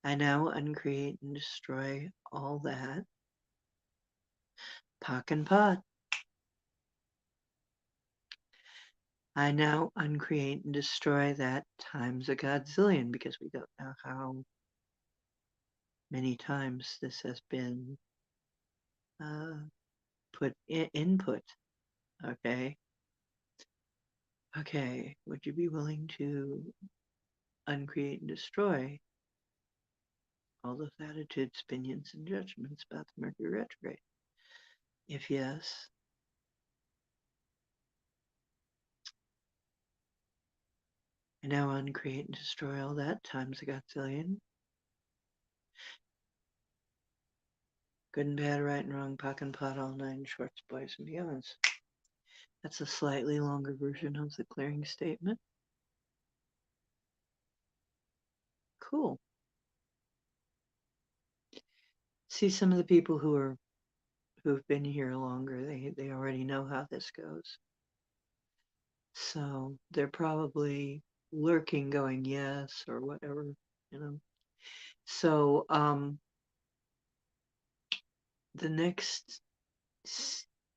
I now uncreate and destroy all that. Pock and pot. I now uncreate and destroy that times a godzillion because we don't know how many times this has been put input. Okay. Okay. Would you be willing to uncreate and destroy all those attitudes, opinions, and judgments about the Mercury retrograde? If yes, I now uncreate and destroy all that times a godzillion. Good and bad, right and wrong, pock and pot, all nine shorts, boys and beyonds. That's a slightly longer version of the clearing statement. Cool. See, some of the people who've been here longer, they already know how this goes. So they're probably lurking, going yes or whatever, you know. So the next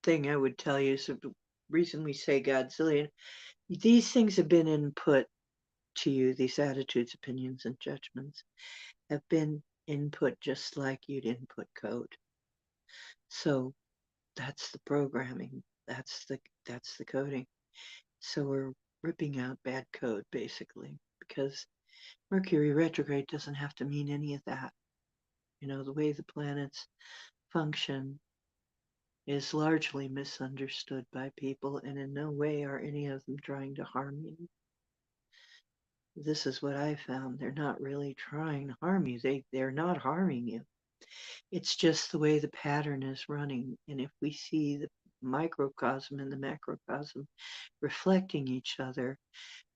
thing I would tell you is the reason we say Godzillion, these things have been input to you, these attitudes, opinions, and judgments have been input just like you'd input code. So that's the programming. That's the coding. So we're ripping out bad code basically because Mercury retrograde doesn't have to mean any of that. You know, the way the planets function is largely misunderstood by people, and in no way are any of them trying to harm you. This is what I found. They're not really trying to harm you. They're not harming you. It's just the way the pattern is running. And if we see the microcosm and the macrocosm reflecting each other,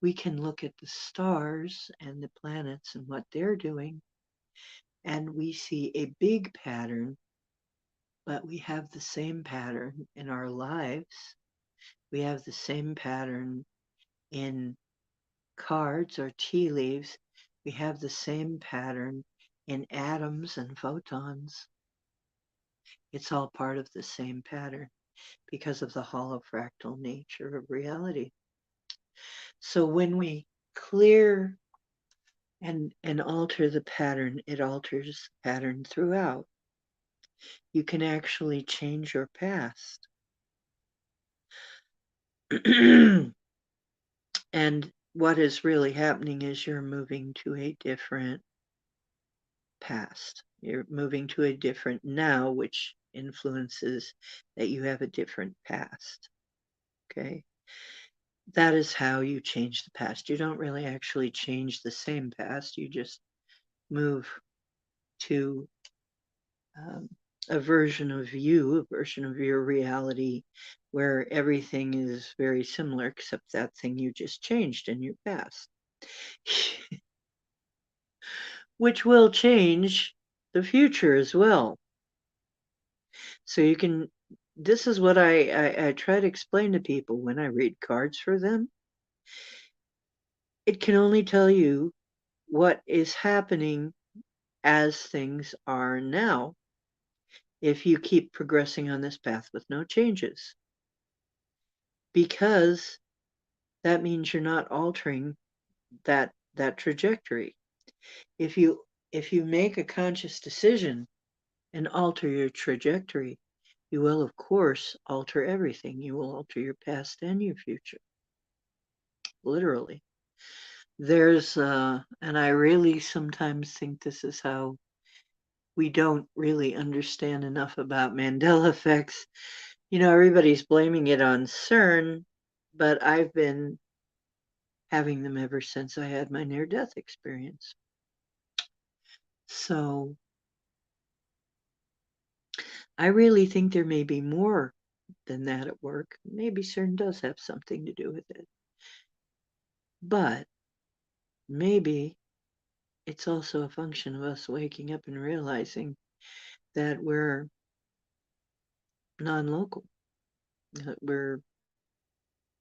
we can look at the stars and the planets and what they're doing, and we see a big pattern, but we have the same pattern in our lives. We have the same pattern in cards or tea leaves. We have the same pattern in atoms and photons. It's all part of the same pattern because of the holofractal nature of reality. So when we clear and alter the pattern, it alters the pattern throughout. You can actually change your past. And what is really happening is you're moving to a different past. You're moving to a different now, which influences that you have a different past. Okay. That is how you change the past. You don't really actually change the same past. You just move to a version of you, a version of your reality where everything is very similar except that thing you just changed in your past. Which will change the future as well. So you can, this is what I try to explain to people when I read cards for them. It can only tell you what is happening as things are now if you keep progressing on this path with no changes. Because that means you're not altering that trajectory. If you make a conscious decision and alter your trajectory, you will of course alter everything. You will alter your past and your future. Literally. And I really sometimes think this is how we don't really understand enough about Mandela effects. Everybody's blaming it on CERN, but I've been having them ever since I had my near-death experience. So I really think there may be more than that at work. Maybe CERN does have something to do with it. But maybe it's also a function of us waking up and realizing that we're non-local, that we're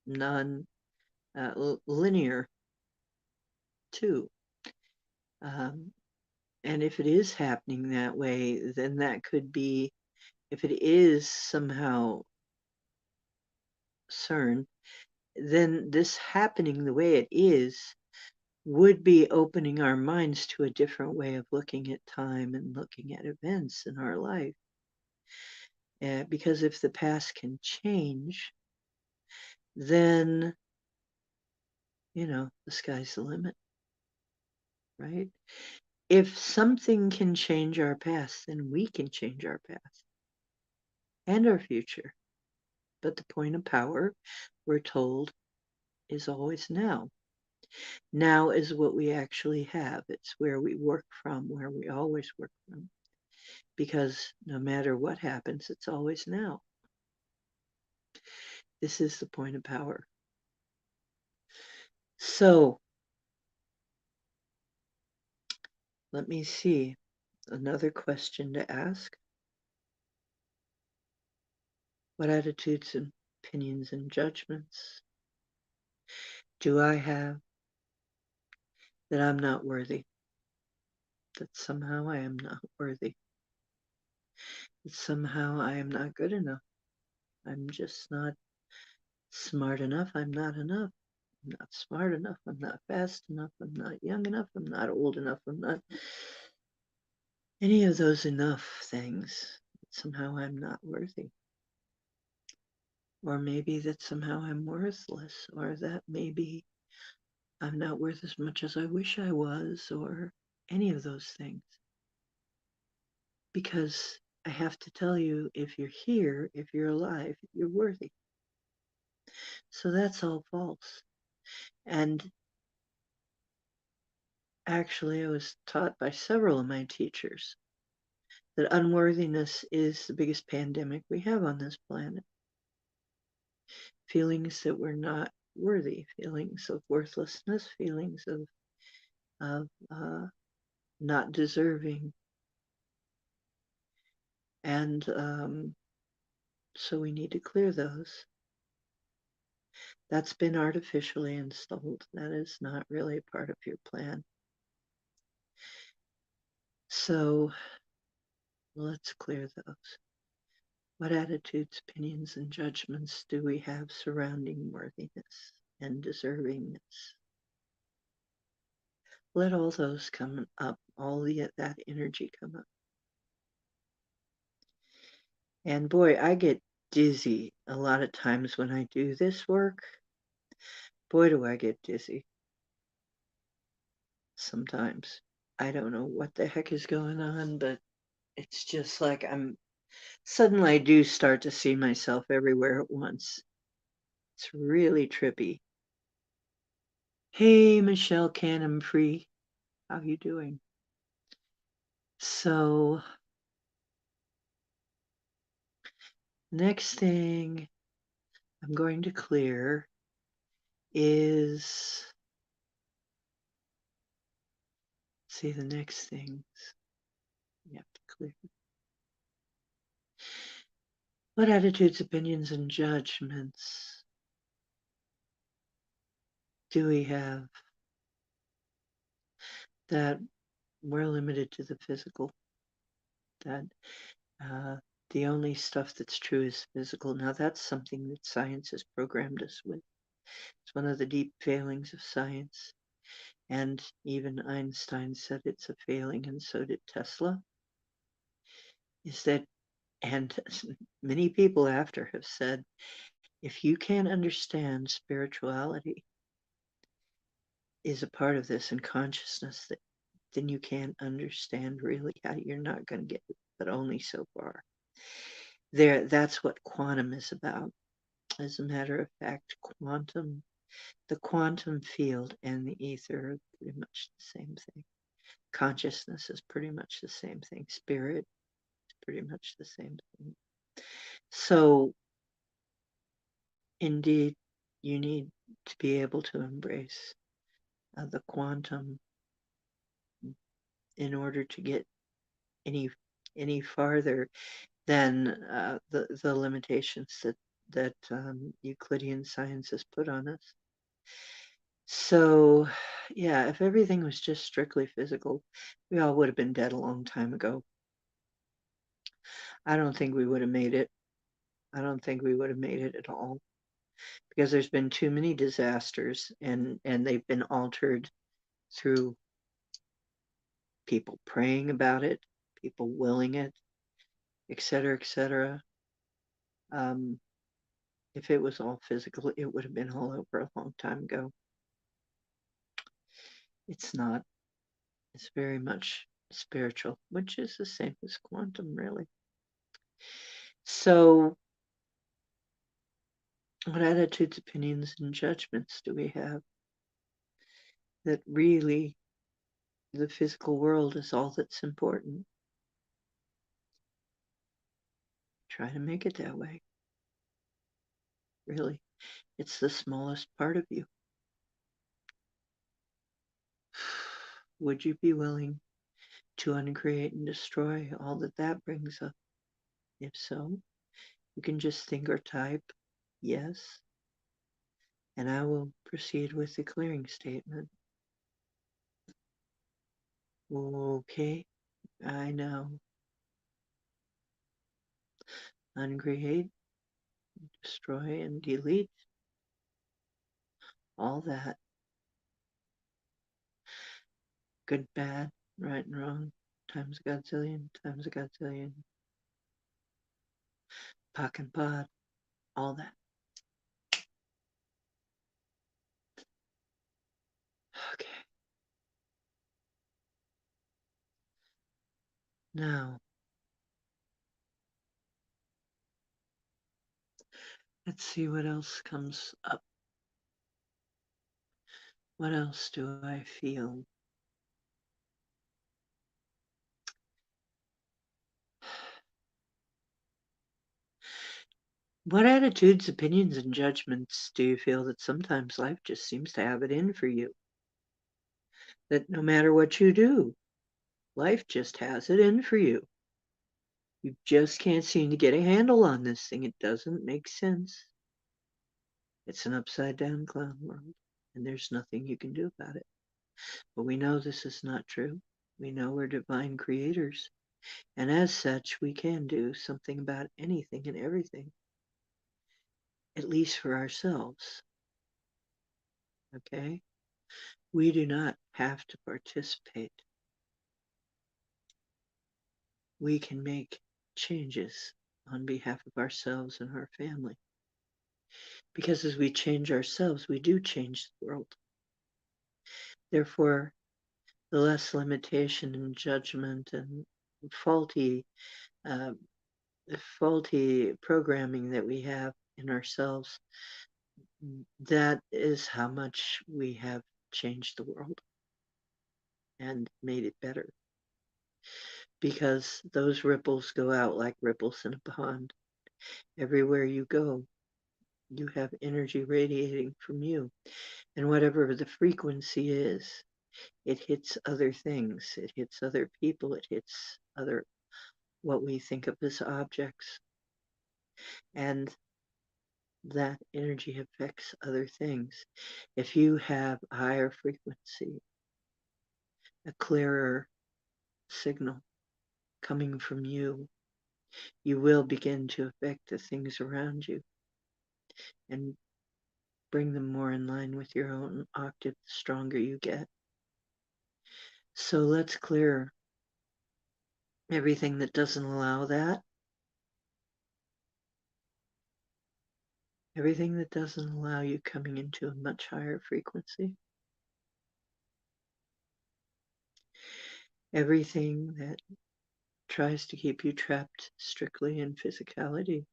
non-linear too. Um, and if it is happening that way, then that could be, if it is somehow CERN, then this happening the way it is would be opening our minds to a different way of looking at time and looking at events in our life. Because if the past can change, then, the sky's the limit, right? If something can change our past, then we can change our past and our future. But the point of power, we're told, is always now. Now is what we actually have. It's where we work from, where we always work from. Because no matter what happens, it's always now. This is the point of power. So, let me see. Another question to ask. What attitudes and opinions and judgments do I have that I'm not worthy? That somehow I am not worthy? That somehow I am not good enough? I'm just not smart enough. I'm not enough. I'm not smart enough. I'm not fast enough. I'm not young enough. I'm not old enough. I'm not any of those enough things. Somehow I'm not worthy. Or maybe that somehow I'm worthless, or that maybe I'm not worth as much as I wish I was, or any of those things. Because I have to tell you, if you're here, if you're alive, you're worthy. So that's all false. And actually, I was taught by several of my teachers that unworthiness is the biggest pandemic we have on this planet. Feelings that we're not worthy, feelings of worthlessness, feelings of not deserving. And so we need to clear those. That's been artificially installed. That is not really part of your plan. So let's clear those. What attitudes, opinions, and judgments do we have surrounding worthiness and deservingness? Let all those come up, all that energy come up. And boy, I get dizzy a lot of times when I do this work. Boy, do I get dizzy. Sometimes. I don't know what the heck is going on, but it's just like suddenly I do start to see myself everywhere at once. It's really trippy. Hey, Michelle Cannon Free, how you doing? So, next thing I'm going to clear is, see the next things you have to clear. What attitudes, opinions, and judgments do we have that we're limited to the physical? That uh, the only stuff that's true is physical. Now, that's something that science has programmed us with. It's one of the deep failings of science. And even Einstein said it's a failing, and so did Tesla. Is that, and many people after have said, if you can't understand spirituality, is a part of this, and consciousness, that then you can't understand really how you're not going to get it, but only so far. That's what quantum is about. As a matter of fact, the quantum field and the ether are pretty much the same thing. Consciousness is pretty much the same thing. Spirit is pretty much the same thing. So, indeed, you need to be able to embrace the quantum in order to get any farther than the limitations that Euclidean science has put on us. So, yeah, if everything was just strictly physical, we all would have been dead a long time ago. I don't think we would have made it. I don't think we would have made it at all, because there's been too many disasters, and they've been altered through people praying about it, people willing it, et cetera, et cetera. If it was all physical, it would have been all over a long time ago. It's not. It's very much spiritual, which is the same as quantum, really. So, what attitudes, opinions, and judgments do we have? That really the physical world is all that's important. Try to make it that way. Really, it's the smallest part of you. Would you be willing to uncreate and destroy all that brings up? If so, you can just think or type yes, and I will proceed with the clearing statement. Okay, I know. Uncreate, destroy, and delete all that. Good, bad, right and wrong, times a godzillion, times a godzillion. Pock and pod, all that. Okay. Now, let's see what else comes up. What else do I feel? What attitudes, opinions, and judgments do you feel that sometimes life just seems to have it in for you? That no matter what you do, life just has it in for you. You just can't seem to get a handle on this thing. It doesn't make sense. It's an upside down clown world, and there's nothing you can do about it. But we know this is not true. We know we're divine creators, and as such, we can do something about anything and everything, at least for ourselves. Okay? We do not have to participate. We can make changes on behalf of ourselves and our family. Because as we change ourselves, we do change the world. Therefore, the less limitation and judgment and faulty uh, faulty programming that we have in ourselves, that is how much we have changed the world and made it better. Because those ripples go out like ripples in a pond. Everywhere you go, you have energy radiating from you. And whatever the frequency is, it hits other things, it hits other people, it hits other what we think of as objects. And that energy affects other things. If you have a higher frequency, a clearer signal coming from you, you will begin to affect the things around you and bring them more in line with your own octave the stronger you get. So let's clear everything that doesn't allow that, everything that doesn't allow you coming into a much higher frequency. Everything that tries to keep you trapped strictly in physicality.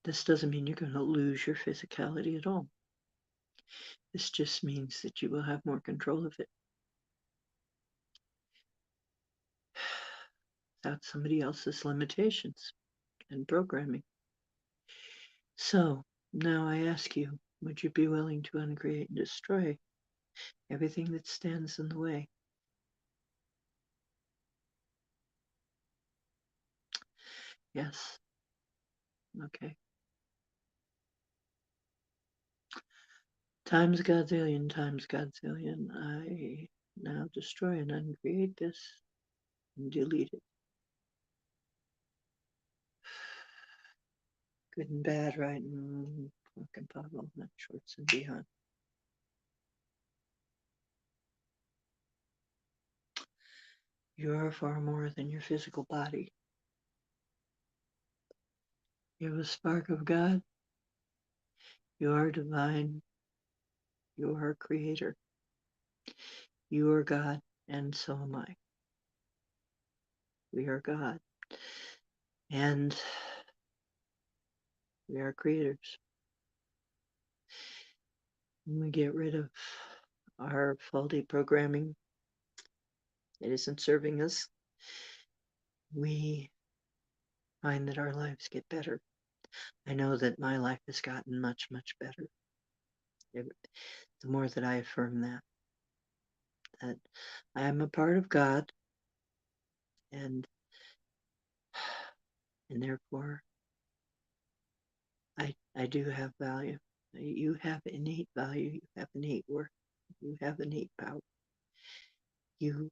This doesn't mean you're going to lose your physicality at all. This just means that you will have more control of it without somebody else's limitations and programming. So now I ask you, would you be willing to uncreate and destroy everything that stands in the way? Yes. Okay. Times Godzillion, times Godzillion. I now destroy and uncreate this and delete it. Good and bad, right? Fucking Pablo, not shorts and beyond. You are far more than your physical body. You have a spark of God. You are divine. You are creator. You are God, and so am I. We are God. And we are creators. When we get rid of our faulty programming that isn't serving us, we find that our lives get better. I know that my life has gotten much, much better. The more that I affirm that I am a part of God, and therefore I do have value. You have innate value. You have innate worth. You have innate power. You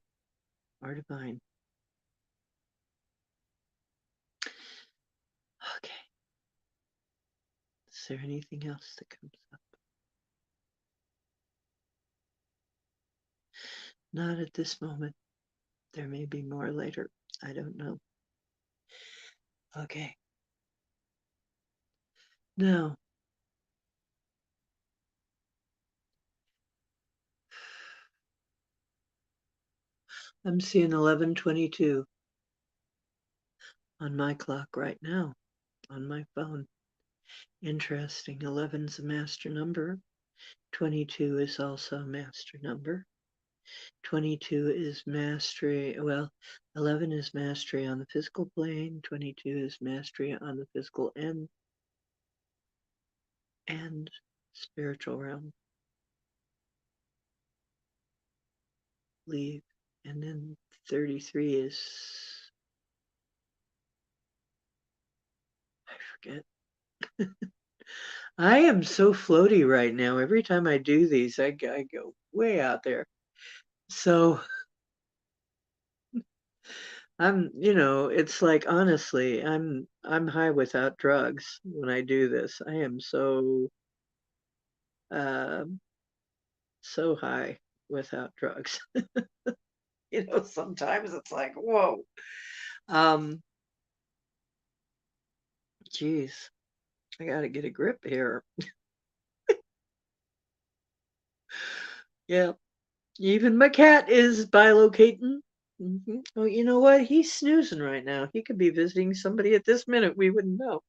are divine. Okay. Is there anything else that comes up? Not at this moment. There may be more later. I don't know. Okay. Now, I'm seeing 11:22 on my clock right now on my phone. Interesting. 11's a master number. 22 is also a master number. 22 is mastery. Well, 11 is mastery on the physical plane. 22 is mastery on the physical and spiritual realm. Leave. And then 33 is, I forget. I am so floaty right now. Every time I do these, I go way out there. So it's like, honestly, I'm high without drugs when I do this. I am uh, so high without drugs. Sometimes it's like, whoa. Um, Geez, I gotta get a grip here. Yeah, even my cat is bilocating. Oh, you know what? He's snoozing right now. He could be visiting somebody at this minute. We wouldn't know.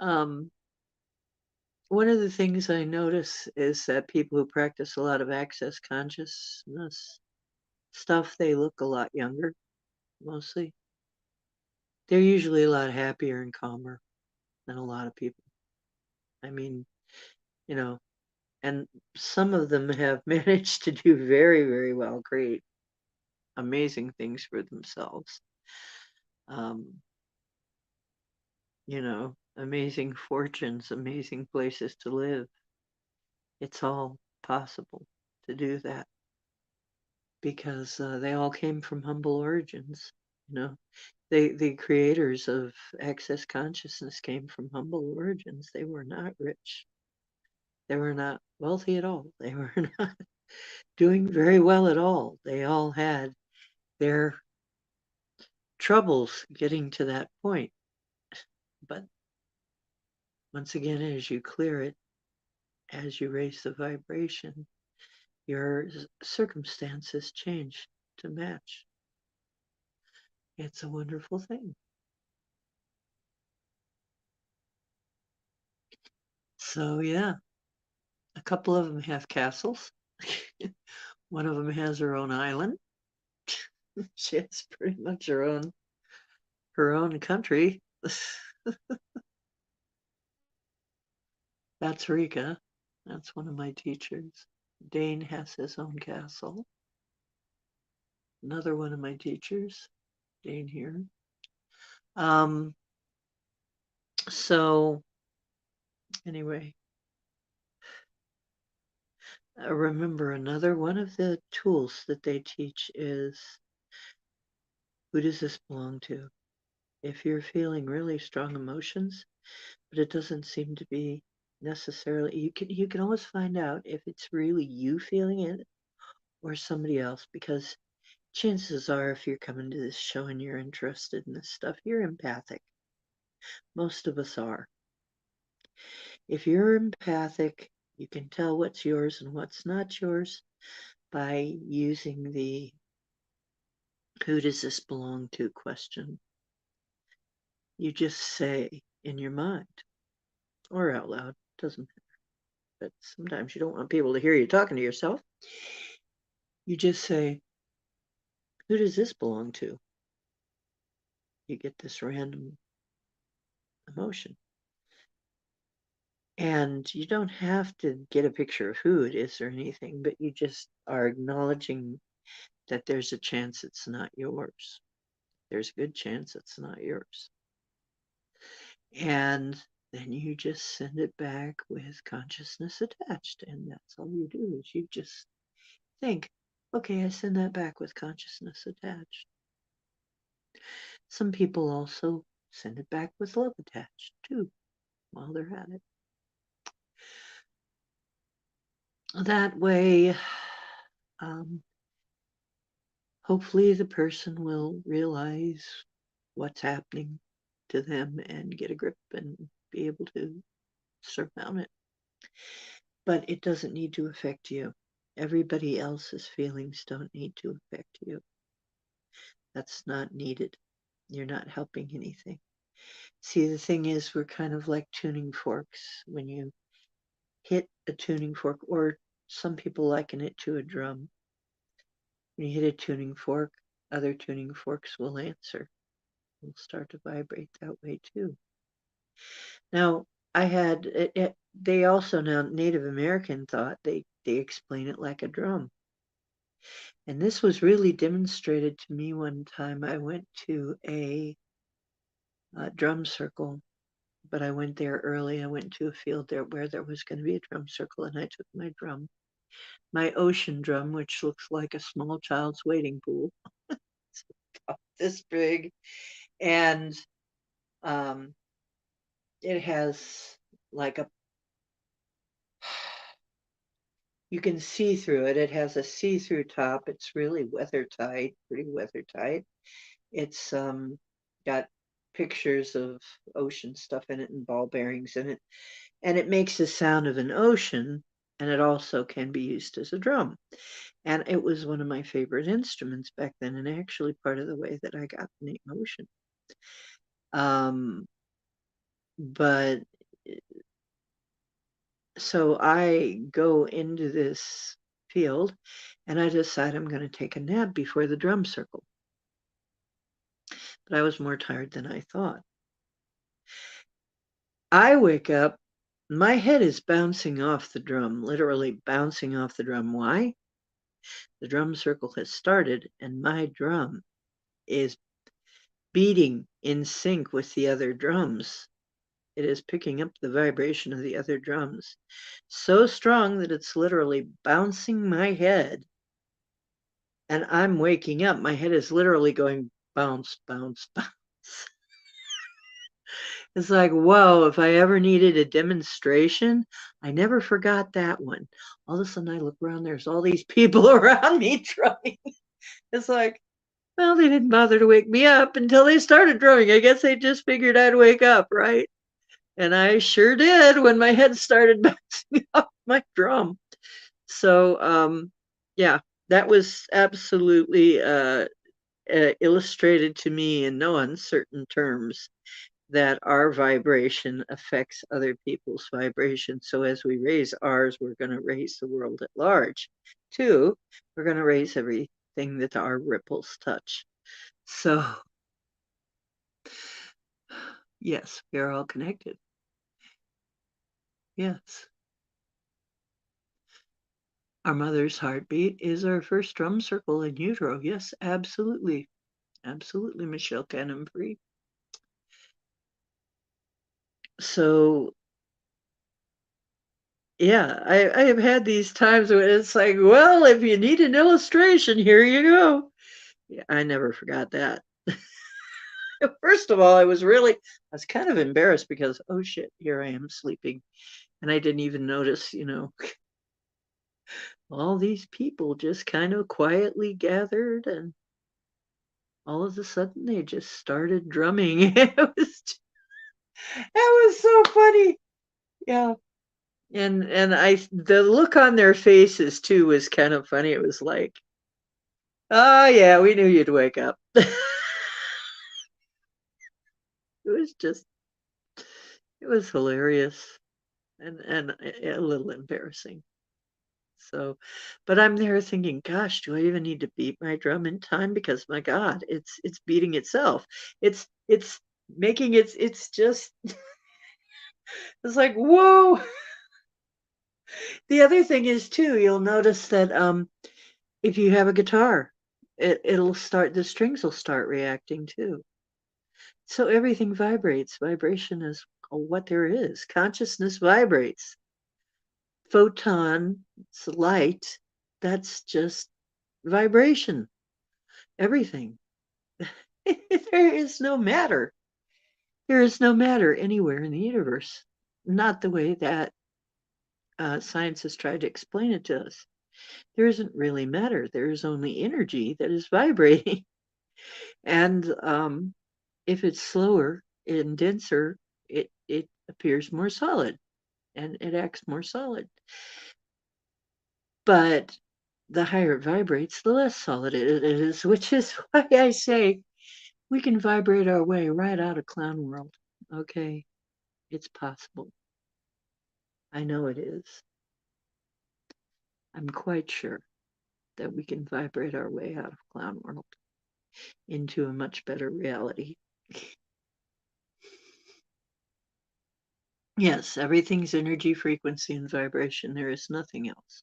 Um, One of the things I notice is that people who practice a lot of access consciousness stuff, they look a lot younger, mostly. They're usually a lot happier and calmer than a lot of people. I mean, you know, and some of them have managed to do very, very well, create amazing things for themselves. Um, amazing fortunes, amazing places to live. It's all possible to do that because they all came from humble origins. You know, the creators of access consciousness came from humble origins. They were not rich. They were not wealthy at all. They were not doing very well at all. They all had their troubles getting to that point. But once again, as you clear it, as you raise the vibration, your circumstances change to match. It's a wonderful thing. So, yeah, a couple of them have castles. One of them has her own island. She has pretty much her own country. That's Rika. That's one of my teachers. Dane has his own castle. Another one of my teachers, Dane here. Um, so anyway, remember another one of the tools that they teach is, who does this belong to? If you're feeling really strong emotions, but it doesn't seem to be necessarily, you can always find out if it's really you feeling it or somebody else, because chances are, if you're coming to this show and you're interested in this stuff, you're empathic. Most of us are. If you're empathic, you can tell what's yours and what's not yours by using the "who does this belong to" question. You just say in your mind or out loud, doesn't matter. But sometimes you don't want people to hear you talking to yourself. You just say, "who does this belong to?" You get this random emotion. And you don't have to get a picture of who it is or anything, but you just are acknowledging that there's a chance it's not yours. There's a good chance it's not yours. And then you just send it back with consciousness attached. And that's all you do, is you just think, okay, I send that back with consciousness attached. Some people also send it back with love attached too, while they're at it. That way, hopefully the person will realize what's happening to them and get a grip and be able to surmount it. But it doesn't need to affect you. Everybody else's feelings don't need to affect you. That's not needed. You're not helping anything. See, the thing is, we're kind of like tuning forks. When you hit a tuning fork, or some people liken it to a drum. When you hit a tuning fork, other tuning forks will answer. Will start to vibrate that way too. Now, I had they also, now Native American thought, they explain it like a drum. And this was really demonstrated to me one time. I went to a drum circle, but I went there early. I went to a field there where there was going to be a drum circle, and I took my drum, my ocean drum, which looks like a small child's wading pool. It's about this big, and it has like a, you can see through it. It has a see-through top. It's really weather tight, pretty weather tight. It's got pictures of ocean stuff in it and ball bearings in it. And it makes the sound of an ocean, and it also can be used as a drum. And it was one of my favorite instruments back then, and actually part of the way that I got the name ocean. But so I go into this field and I decide I'm going to take a nap before the drum circle. But I was more tired than I thought. I wake up, my head is bouncing off the drum, literally bouncing off the drum. Why? The drum circle has started and my drum is beating in sync with the other drums. It is picking up the vibration of the other drums so strong that it's literally bouncing my head. And I'm waking up. My head is literally going bounce, bounce, bounce. It's like, whoa, if I ever needed a demonstration, I never forgot that one. All of a sudden I look around, there's all these people around me drumming. It's like, well, they didn't bother to wake me up until they started drumming. I guess they just figured I'd wake up, right? And I sure did when my head started bouncing off my drum. So, yeah, that was absolutely illustrated to me in no uncertain terms that our vibration affects other people's vibration. So as we raise ours, we're going to raise the world at large. Two, we're going to raise everything that our ripples touch. So, yes, we are all connected. Yes. Our mother's heartbeat is our first drum circle in utero. Yes, absolutely. Absolutely, Michelle Cannon Free. So, yeah, I have had these times when it's like, well, if you need an illustration, here you go. Yeah, I never forgot that. First of all, I was kind of embarrassed because, oh shit, here I am sleeping. And I didn't even notice, all these people just kind of quietly gathered and all of a sudden they just started drumming. It was so funny. Yeah. And the look on their faces too was kind of funny. It was like, oh yeah, we knew you'd wake up. It was just, it was hilarious and a little embarrassing. So, but I'm there thinking, gosh, do I even need to beat my drum in time? Because my God, it's beating itself. It's making it's just it's like, whoa. The other thing is too, you'll notice that if you have a guitar, it'll start the strings will start reacting too. So everything vibrates. Vibration is what there is. Consciousness vibrates. Photon, it's light. That's just vibration. Everything. There is no matter. There is no matter anywhere in the universe. Not the way that science has tried to explain it to us. There isn't really matter. There is only energy that is vibrating. And if it's slower and denser, it appears more solid and it acts more solid. But the higher it vibrates, the less solid it is, which is why I say we can vibrate our way right out of clown world. Okay, it's possible. I know it is. I'm quite sure that we can vibrate our way out of clown world into a much better reality. Yes, everything's energy, frequency, and vibration. There is nothing else.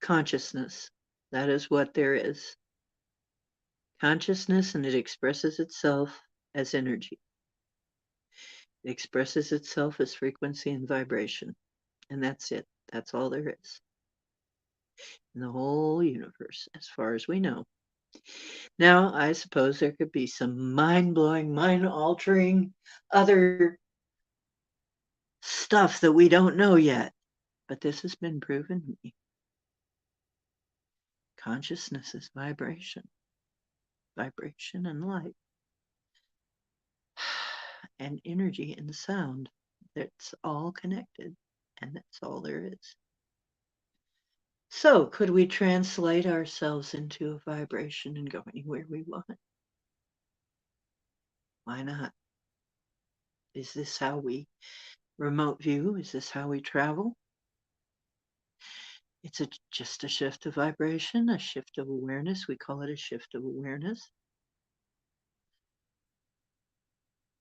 Consciousness. That is what there is. Consciousness, and it expresses itself as energy. It expresses itself as frequency and vibration. And that's it. That's all there is in the whole universe, as far as we know. Now, I suppose there could be some mind blowing, mind altering other stuff that we don't know yet, but this has been proven to me. Consciousness is vibration, vibration and light, and energy and sound. That's all connected, and that's all there is. So, could we translate ourselves into a vibration and go anywhere we want? Why not? Is this how we remote view? Is this how we travel? It's just a shift of vibration, a shift of awareness. We call it a shift of awareness.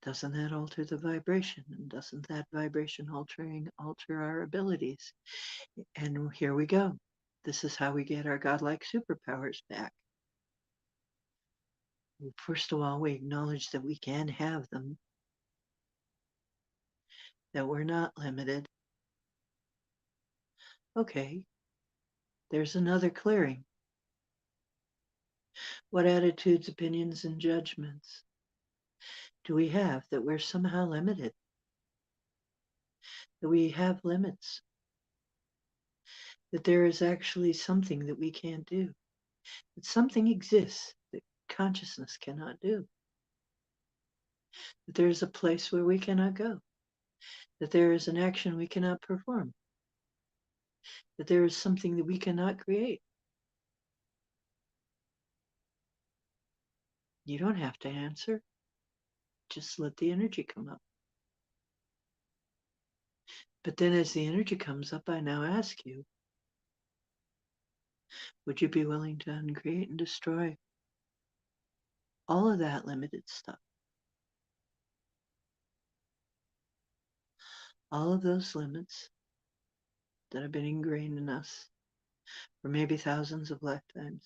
Doesn't that alter the vibration? And doesn't that vibration alter our abilities? And here we go. This is how we get our godlike superpowers back. First of all, we acknowledge that we can have them, that we're not limited. Okay, there's another clearing. What attitudes, opinions, and judgments do we have that we're somehow limited? That we have limits? That there is actually something that we can't do? That something exists that consciousness cannot do? That there's a place where we cannot go? that there is an action we cannot perform, that there is something that we cannot create. You don't have to answer. Just let the energy come up. But then as the energy comes up, I now ask you, would you be willing to uncreate and destroy all of that limited stuff? All of those limits that have been ingrained in us for maybe thousands of lifetimes.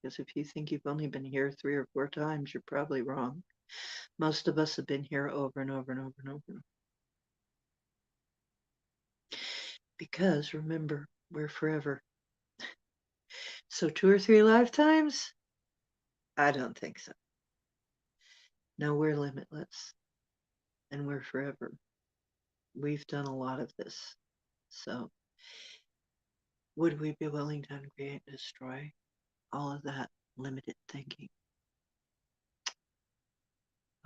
Because if you think you've only been here 3 or 4 times, you're probably wrong. Most of us have been here over and over and over and over. Because remember, we're forever. So 2 or 3 lifetimes? I don't think so. No, we're limitless and we're forever. We've done a lot of this. So would we be willing to uncreate and destroy all of that limited thinking?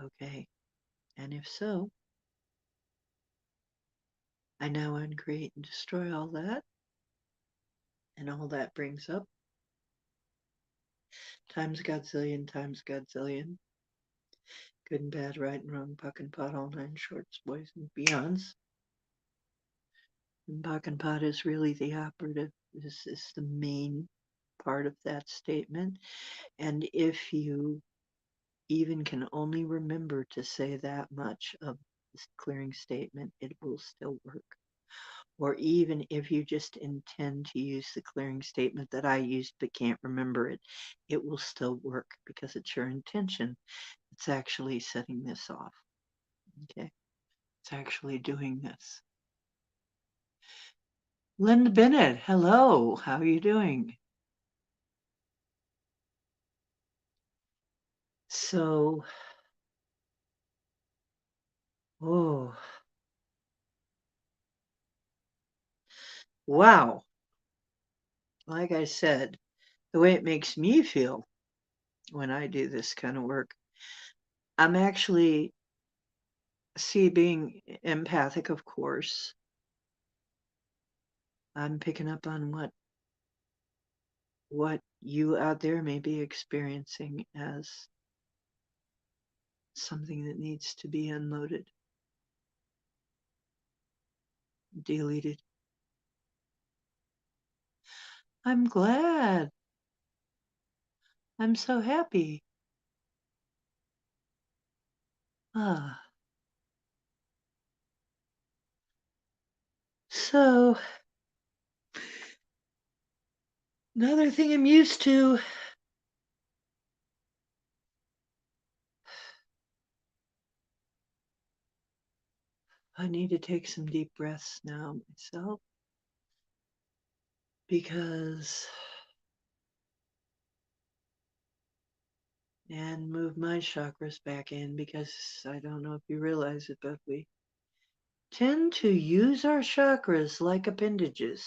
Okay. And if so, I now uncreate and destroy all that. And all that brings up times godzillion, good and bad, right and wrong, puck and pot, all 9 shorts, boys and beyonds. And puck and pot is really the operative. This is the main part of that statement. And if you even can only remember to say that much of this clearing statement, it will still work. Or even if you just intend to use the clearing statement that I used but can't remember it, it will still work because it's your intention. It's actually setting this off. Okay. It's actually doing this. Linda Bennett, hello. How are you doing? So, oh, wow. Like I said, the way it makes me feel when I do this kind of work, I'm actually being empathic, of course. I'm picking up on what you out there may be experiencing as something that needs to be unloaded, deleted. I'm glad. I'm so happy. Ah. So, another thing I'm used to. I need to take some deep breaths now myself because, and move my chakras back in because I don't know if you realize it, but we tend to use our chakras like appendages.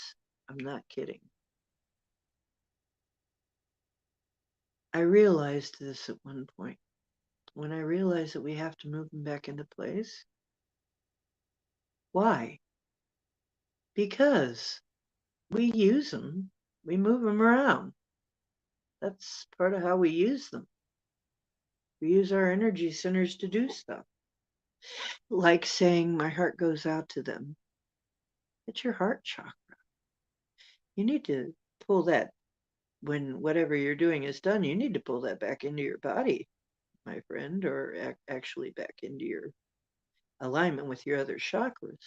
I'm not kidding. I realized this at one point. When I realized that we have to move them back into place. Why? Because we use them, we move them around. That's part of how we use them. We use our energy centers to do stuff. Like saying my heart goes out to them. It's your heart chakra. You need to pull that when whatever you're doing is done. You need to pull that back into your body, my friend, or actually back into your alignment with your other chakras.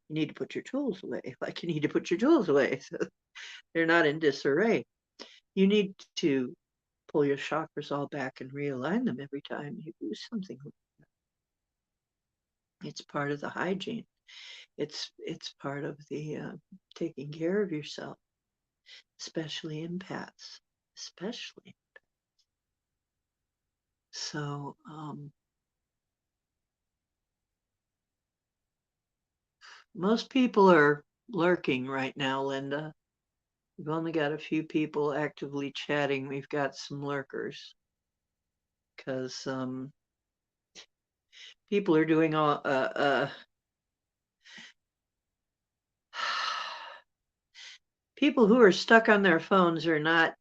You need to put your tools away, like you need to put your tools away so they're not in disarray. You need to pull your chakras all back and realign them every time you do something like that. It's part of the hygiene. It's part of the taking care of yourself, especially empaths, especially. So most people are lurking right now, Linda. We've only got a few people actively chatting. We've got some lurkers because people are doing all people who are stuck on their phones are not,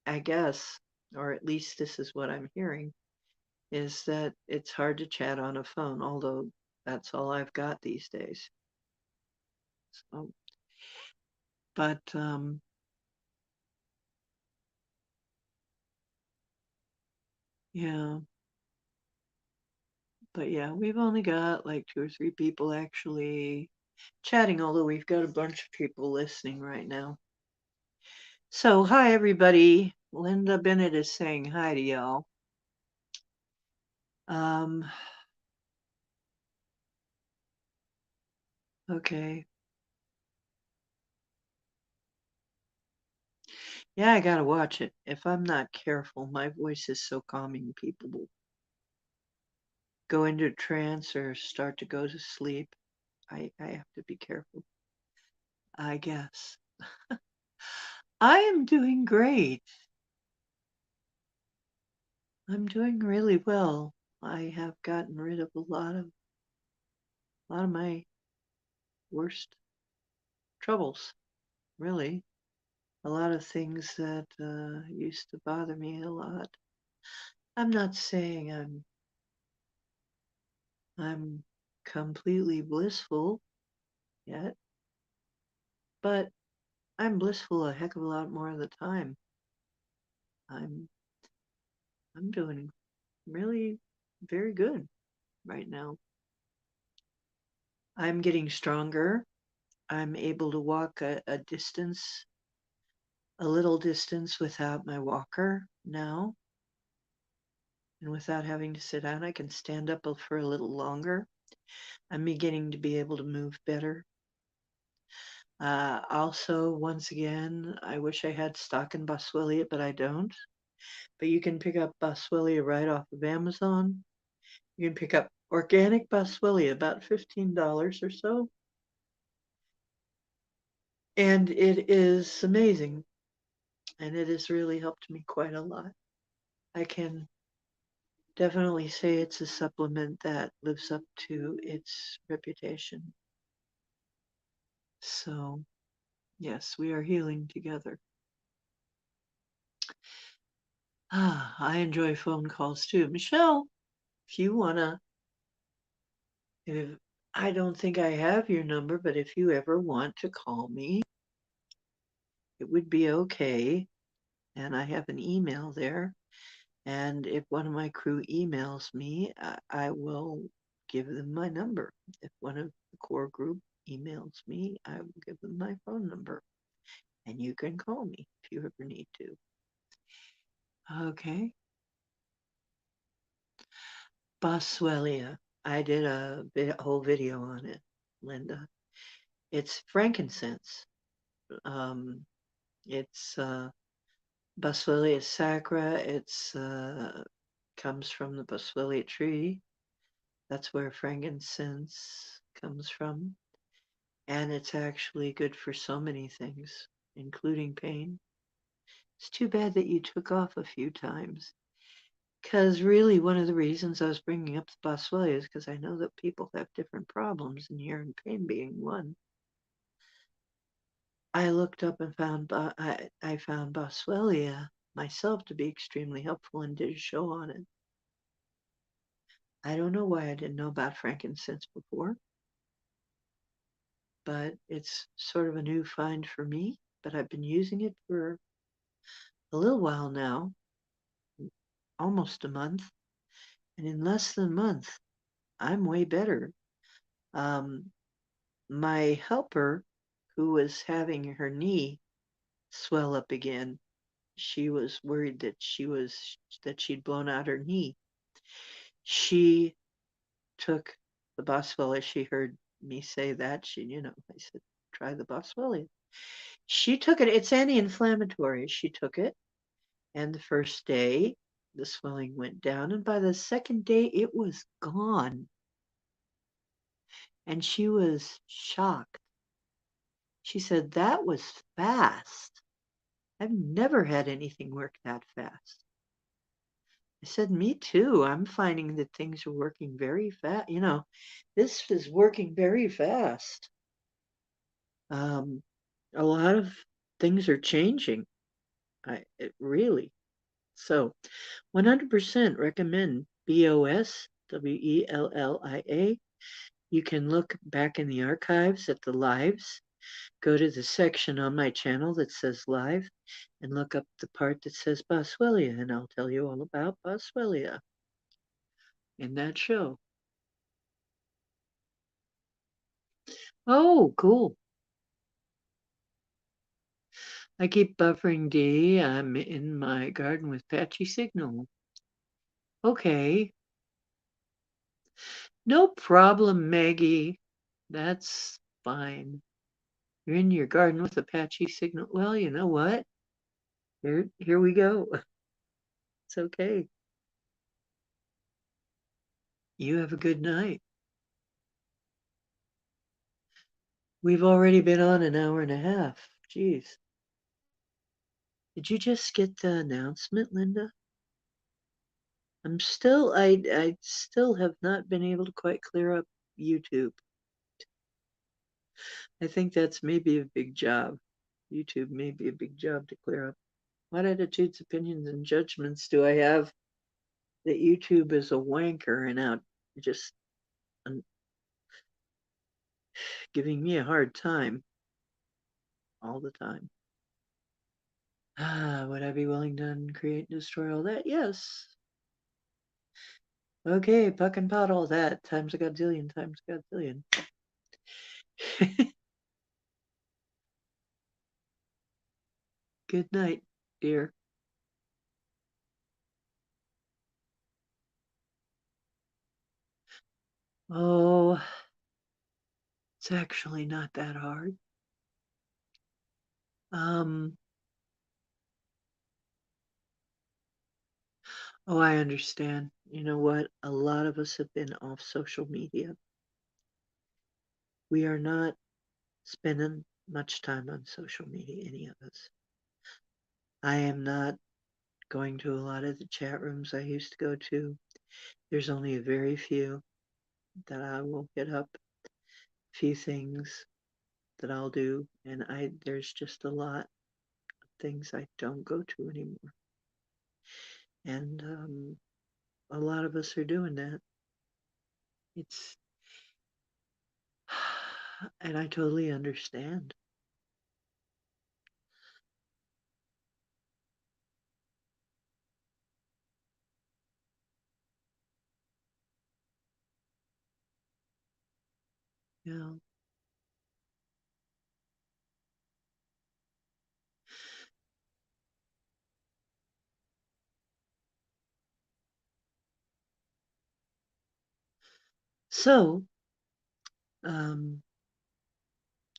I guess, or at least this is what I'm hearing, is that it's hard to chat on a phone, although that's all I've got these days. So, but yeah, but yeah, we've only got like 2 or 3 people actually chatting, although we've got a bunch of people listening right now. So, hi everybody. Linda Bennett is saying hi to y'all. Um, okay. Yeah, I gotta watch it. If I'm not careful, my voice is so calming, people will go into a trance or start to go to sleep. I have to be careful, I guess. I am doing great. I'm doing really well. I have gotten rid of a lot of my worst troubles, really. A lot of things that used to bother me a lot. I'm not saying I'm completely blissful yet, but I'm blissful a heck of a lot more of the time. I'm I'm doing really very good right now. I'm getting stronger. I'm able to walk a little distance without my walker now, and without having to sit down. I can stand up for a little longer. I'm beginning to be able to move better. Also, once again, I wish I had stock in Boswellia, but I don't. But you can pick up Boswellia right off of Amazon. You can pick up organic Boswellia, about $15 or so. And it is amazing. And it has really helped me quite a lot. I can definitely say it's a supplement that lives up to its reputation. So, yes, we are healing together. I enjoy phone calls too. Michelle, if you wanna, if I don't think I have your number, but if you ever want to call me, it would be okay. And I have an email there. And if one of my crew emails me, I will give them my number. If one of the core group emails me, I will give them my phone number. And you can call me if you ever need to. Okay. Boswellia. I did a whole video on it, Linda. It's frankincense. Um, it's Boswellia sacra. It's comes from the Boswellia tree. That's where frankincense comes from. And it's actually good for so many things, including pain. It's too bad that you took off a few times. Because really, one of the reasons I was bringing up the Boswellia is because I know that people have different problems, and hearing pain being one. I looked up and I found Boswellia myself to be extremely helpful and did a show on it. I don't know why I didn't know about frankincense before, but it's sort of a new find for me. But I've been using it for a little while now, almost a month, and in less than a month, I'm way better. Um, my helper, who was having her knee swell up again, she was worried that she'd blown out her knee. She took the Boswellia. She heard me say that. I said, try the Boswellia. She took it. It's anti-inflammatory. She took it, and the first day, the swelling went down, and by the second day, it was gone. And she was shocked. She said, that was fast. I've never had anything work that fast. I said, me too. I'm finding that things are working very fast. This is working very fast. Um, A lot of things are changing. It really. So 100% recommend BOSWELLIA. You can look back in the archives at the lives, go to the section on my channel that says live, and look up the part that says Boswellia, and I'll tell you all about Boswellia in that show. Oh, cool. I keep buffering D. I'm in my garden with patchy signal. Okay. No problem, Maggie. That's fine. You're in your garden with a patchy signal. Well, you know what? Here we go. It's okay. You have a good night. We've already been on an hour and a half. Jeez. Did you just get the announcement, Linda? I still have not been able to quite clear up YouTube. I think that's maybe a big job. YouTube may be a big job to clear up. What attitudes, opinions, and judgments do I have that YouTube is a wanker and out just giving me a hard time all the time? Would I be willing to create and destroy all that? Yes. Okay, puck and pot all that times a godzillion times a godzillion. Good night, dear. Oh, it's actually not that hard. Um, oh, I understand. You know what? A lot of us have been off social media. We are not spending much time on social media, any of us. I am not going to a lot of the chat rooms I used to go to. There's only a very few that I will hit up, a few things that I'll do, and there's just a lot of things I don't go to anymore. And a lot of us are doing that. It's and I totally understand. You know. So, um,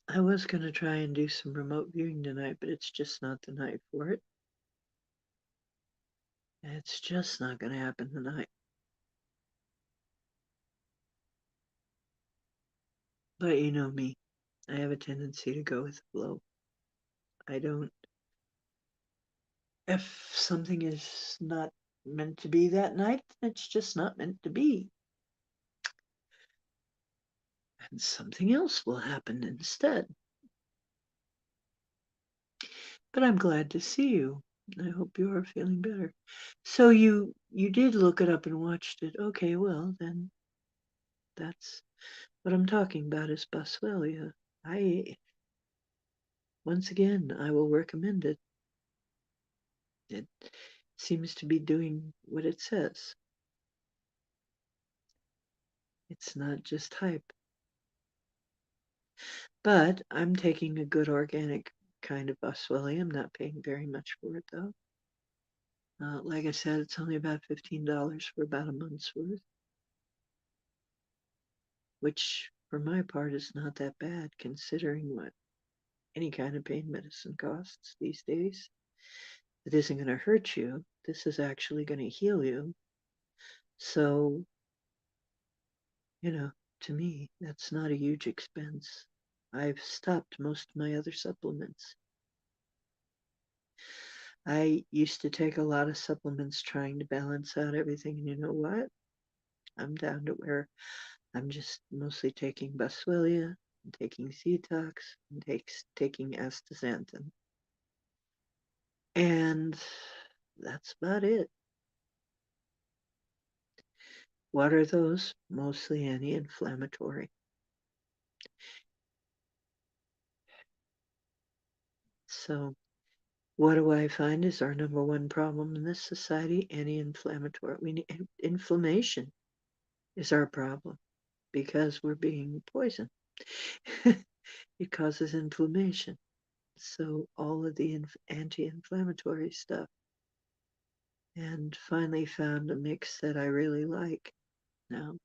I was gonna try and do some remote viewing tonight, but it's just not the night for it. It's just not gonna happen tonight. But you know me, I have a tendency to go with the flow. I don't, if something is not meant to be that night, it's just not meant to be. And something else will happen instead. But I'm glad to see you. I hope you are feeling better. So you did look it up and watched it. Okay, well then that's what I'm talking about is Boswellia. I once again I will recommend it. It seems to be doing what it says. It's not just hype. But I'm taking a good organic kind of Boswellia. I'm not paying very much for it though. Like I said, it's only about $15 for about a month's worth, which for my part is not that bad considering what any kind of pain medicine costs these days. It isn't going to hurt you. This is actually going to heal you. So, you know, to me, that's not a huge expense. I've stopped most of my other supplements. I used to take a lot of supplements trying to balance out everything. And you know what? I'm down to where I'm just mostly taking Boswellia I'm taking Zetox, and taking astaxanthin. And that's about it. What are those? Mostly anti-inflammatory. So what do I find is our number one problem in this society? Anti-inflammatory. We need inflammation is our problem because we're being poisoned. It causes inflammation. So all of the anti-inflammatory stuff. And finally found a mix that I really like now.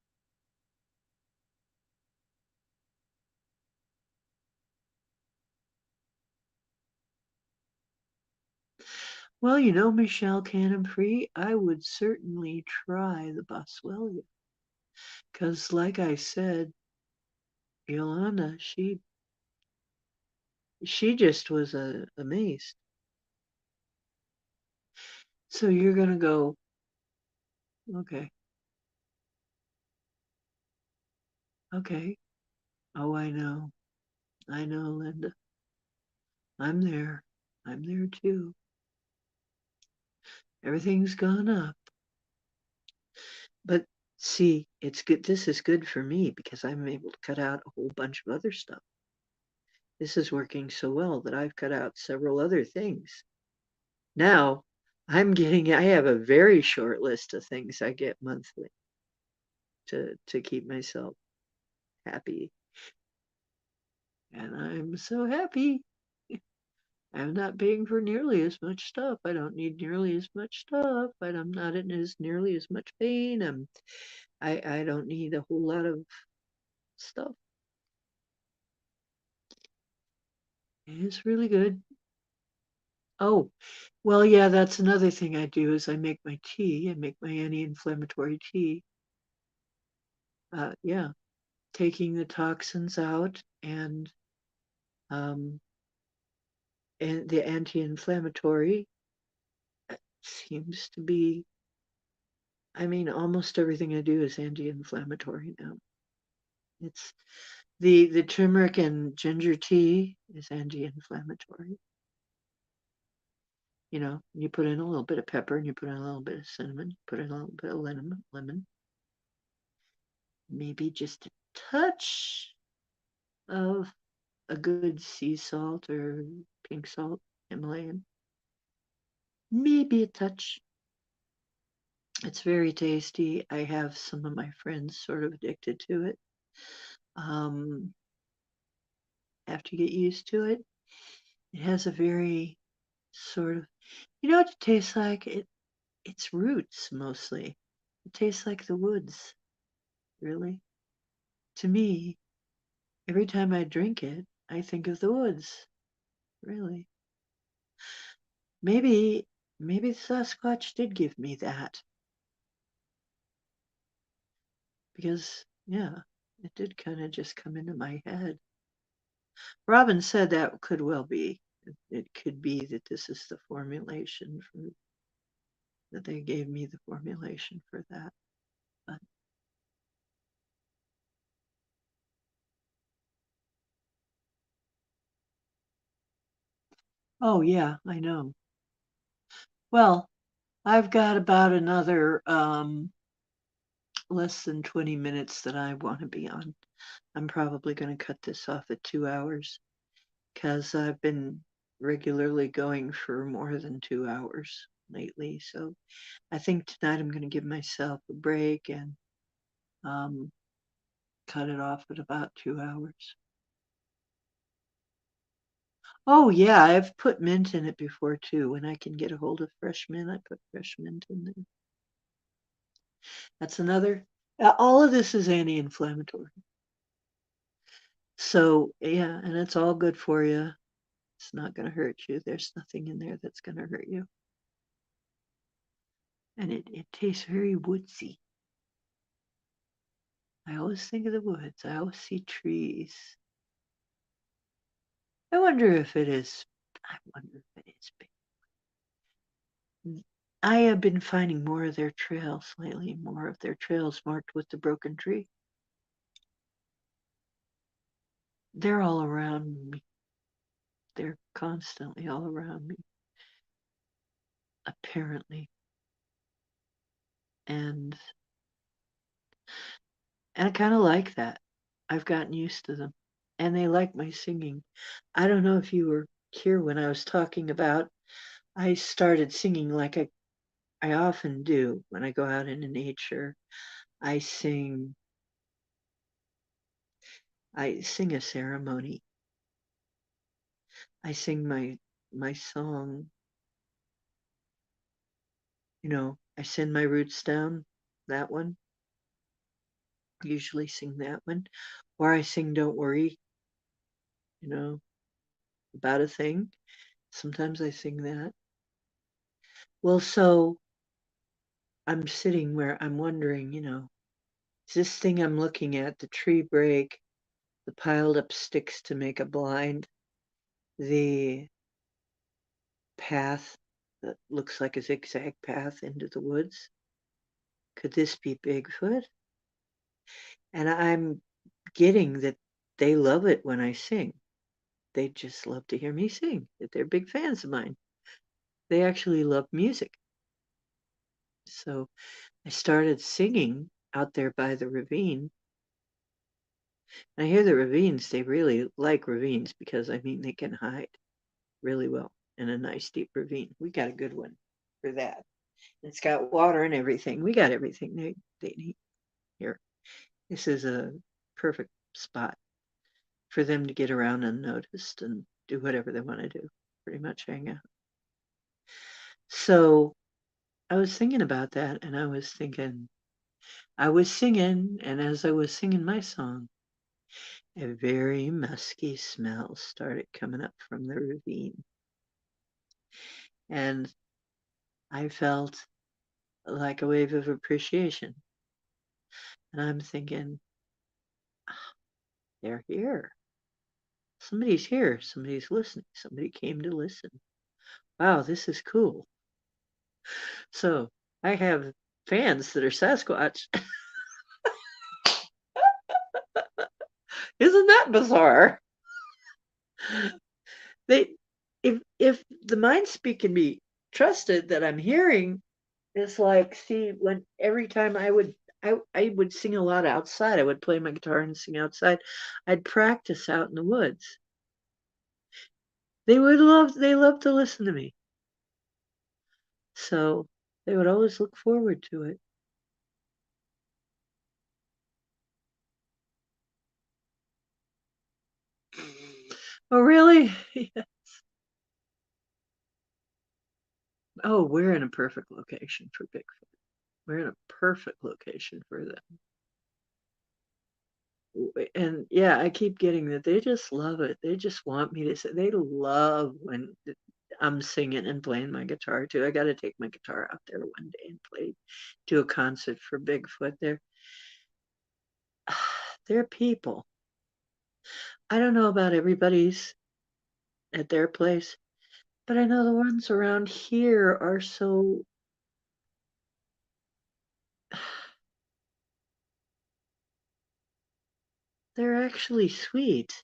Well, Michelle Cannon-Free, I would certainly try the Boswellia. Because like I said, Yolanda, she just was amazed. So you're gonna go, okay, okay. Oh, I know, Linda. I'm there. I'm there too. Everything's gone up. But see, it's good. This is good for me because I'm able to cut out a whole bunch of other stuff. This is working so well that I've cut out several other things. Now I have a very short list of things I get monthly to keep myself happy. And I'm so happy. I'm not paying for nearly as much stuff. I don't need nearly as much stuff. I'm not in as nearly as much pain. I don't need a whole lot of stuff. It's really good. Oh, well, yeah, that's another thing I do is I make my tea. I make my anti-inflammatory tea. Yeah, taking the toxins out um, and the anti-inflammatory seems to be. I mean, almost everything I do is anti-inflammatory now. It's the turmeric and ginger tea is anti-inflammatory. You put in a little bit of pepper and you put in a little bit of cinnamon, put in a little bit of lemon, maybe just a touch of a good sea salt or pink salt, Himalayan, maybe a touch. It's very tasty. I have some of my friends sort of addicted to it. Um, After you get used to it, it has a very sort of, what it tastes like? It's roots mostly. It tastes like the woods, really. To me, every time I drink it, I think of the woods, really. Maybe, maybe the Sasquatch did give me that because, yeah, it did kind of just come into my head. Robin said that could well be. It could be that this is the formulation that they gave me the formulation for that. But oh yeah, I know. Well, I've got about another less than 20 minutes that I want to be on. I'm probably going to cut this off at 2 hours because I've been regularly going for more than 2 hours lately. So I think tonight I'm going to give myself a break and um, cut it off at about 2 hours. Oh yeah, I've put mint in it before too. When I can get a hold of fresh mint, I put fresh mint in there. That's another. All of this is anti-inflammatory. So yeah, and it's all good for you. It's not going to hurt you. There's nothing in there that's going to hurt you. And it tastes very woodsy. I always think of the woods. I always see trees. I wonder if it is. I wonder if it is big. I have been finding more of their trails lately, more of their trails marked with the broken tree. they're all around me. They're constantly all around me, apparently. And I kind of like that. I've gotten used to them. And they like my singing. I don't know if you were here when I was talking about I started singing like I often do when I go out into nature. I sing I sing a ceremony. I sing my song, I send my roots down, that one. Usually sing that one. Or I sing Don't Worry, you know, about a thing. Sometimes I sing that. Well, so I'm sitting where I'm wondering, is this thing I'm looking at, the tree break, the piled up sticks to make a blind, the path that looks like a zigzag path into the woods? Could this be Bigfoot? And I'm getting that they love it when I sing. They just love to hear me sing, that they're big fans of mine. They actually love music. So I started singing out there by the ravine. And I hear the ravines, they really like ravines because they can hide really well in a nice deep ravine. We got a good one for that. It's got water and everything. We got everything they need here. This is a perfect spot for them to get around unnoticed and do whatever they want to do, pretty much hang out. So I was thinking about that and I was singing, and as I was singing my song, a very musky smell started coming up from the ravine. And I felt like a wave of appreciation. And I'm thinking, "Ah, they're here. Somebody's here. Somebody's listening. Somebody came to listen. Wow, this is cool." So I have fans that are Sasquatch. Isn't that bizarre? They, if the mind speak can be trusted that I'm hearing, it's like, see, when every time I would sing a lot outside. I would play my guitar and sing outside. I'd practice out in the woods. They love to listen to me. So they would always look forward to it. Oh, really? Oh, we're in a perfect location for Bigfoot. We're in a perfect location for them. And yeah, I keep getting that they just love it. They just want me to say they love when I'm singing and playing my guitar too. I got to take my guitar out there one day and do a concert for Bigfoot. They're people. I don't know about everybody's at their place, but I know the ones around here are so they're actually sweet,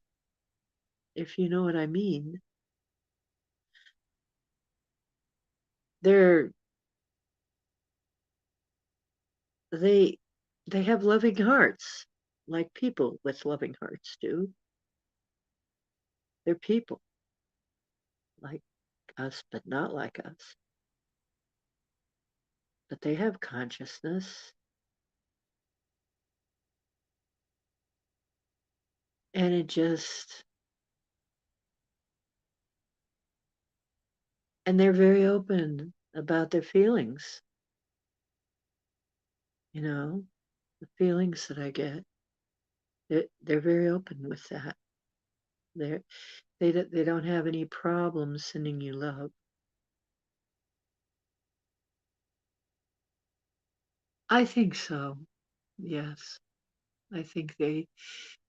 if you know what I mean. They're they they have loving hearts, like people with loving hearts do. They're people like us, but not like us. But they have consciousness, and and they're very open about their feelings, the feelings that I get. They're very open with that. They don't have any problems sending you love. I think so. Yes, I think they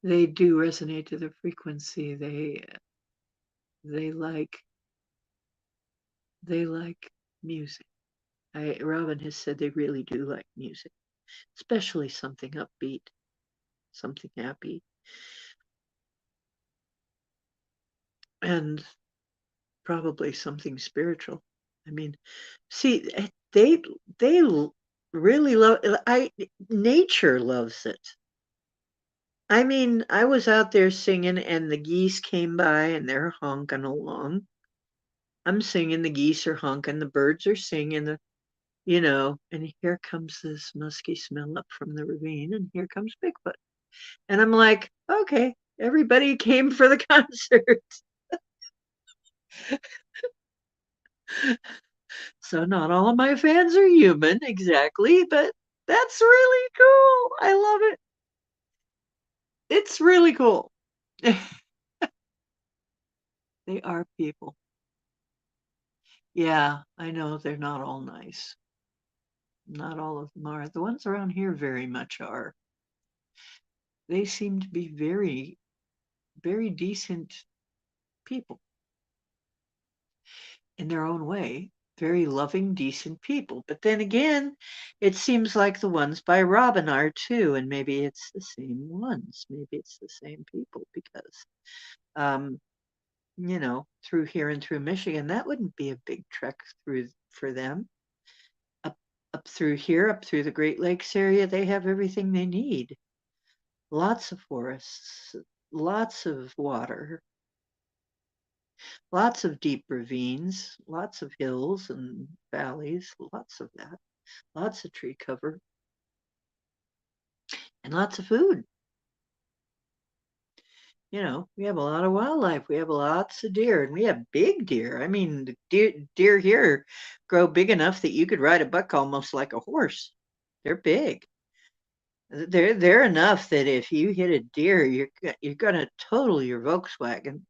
do resonate to the frequency. They like they like music. Robin has said they really do like music, especially something upbeat, something happy. and probably something spiritual. I mean, see, they really love I nature loves it. I mean, I was out there singing and the geese came by and they're honking along. I'm singing, the geese are honking, the birds are singing, and here comes this musky smell up from the ravine, and here comes Bigfoot. And I'm like, okay, everybody came for the concert. So not all of my fans are human, exactly, but that's really cool. I love it. It's really cool. They are people. Yeah, I know they're not all nice. Not all of them are. The ones around here very much are. They seem to be very, very decent people in their own way. Very loving, decent people. But then again, it seems like the ones by Robin are too, and maybe it's the same ones. Maybe it's the same people because, um, through here and through Michigan, that wouldn't be a big trek through for them. Up up through here, up through the Great Lakes area, they have everything they need. Lots of forests, lots of water, lots of deep ravines, lots of hills and valleys, lots of that, lots of tree cover, and lots of food. We have a lot of wildlife. We have lots of deer, and we have big deer. I mean, the deer here grow big enough that you could ride a buck almost like a horse. They're big. They're enough that if you hit a deer, you're gonna total your Volkswagen.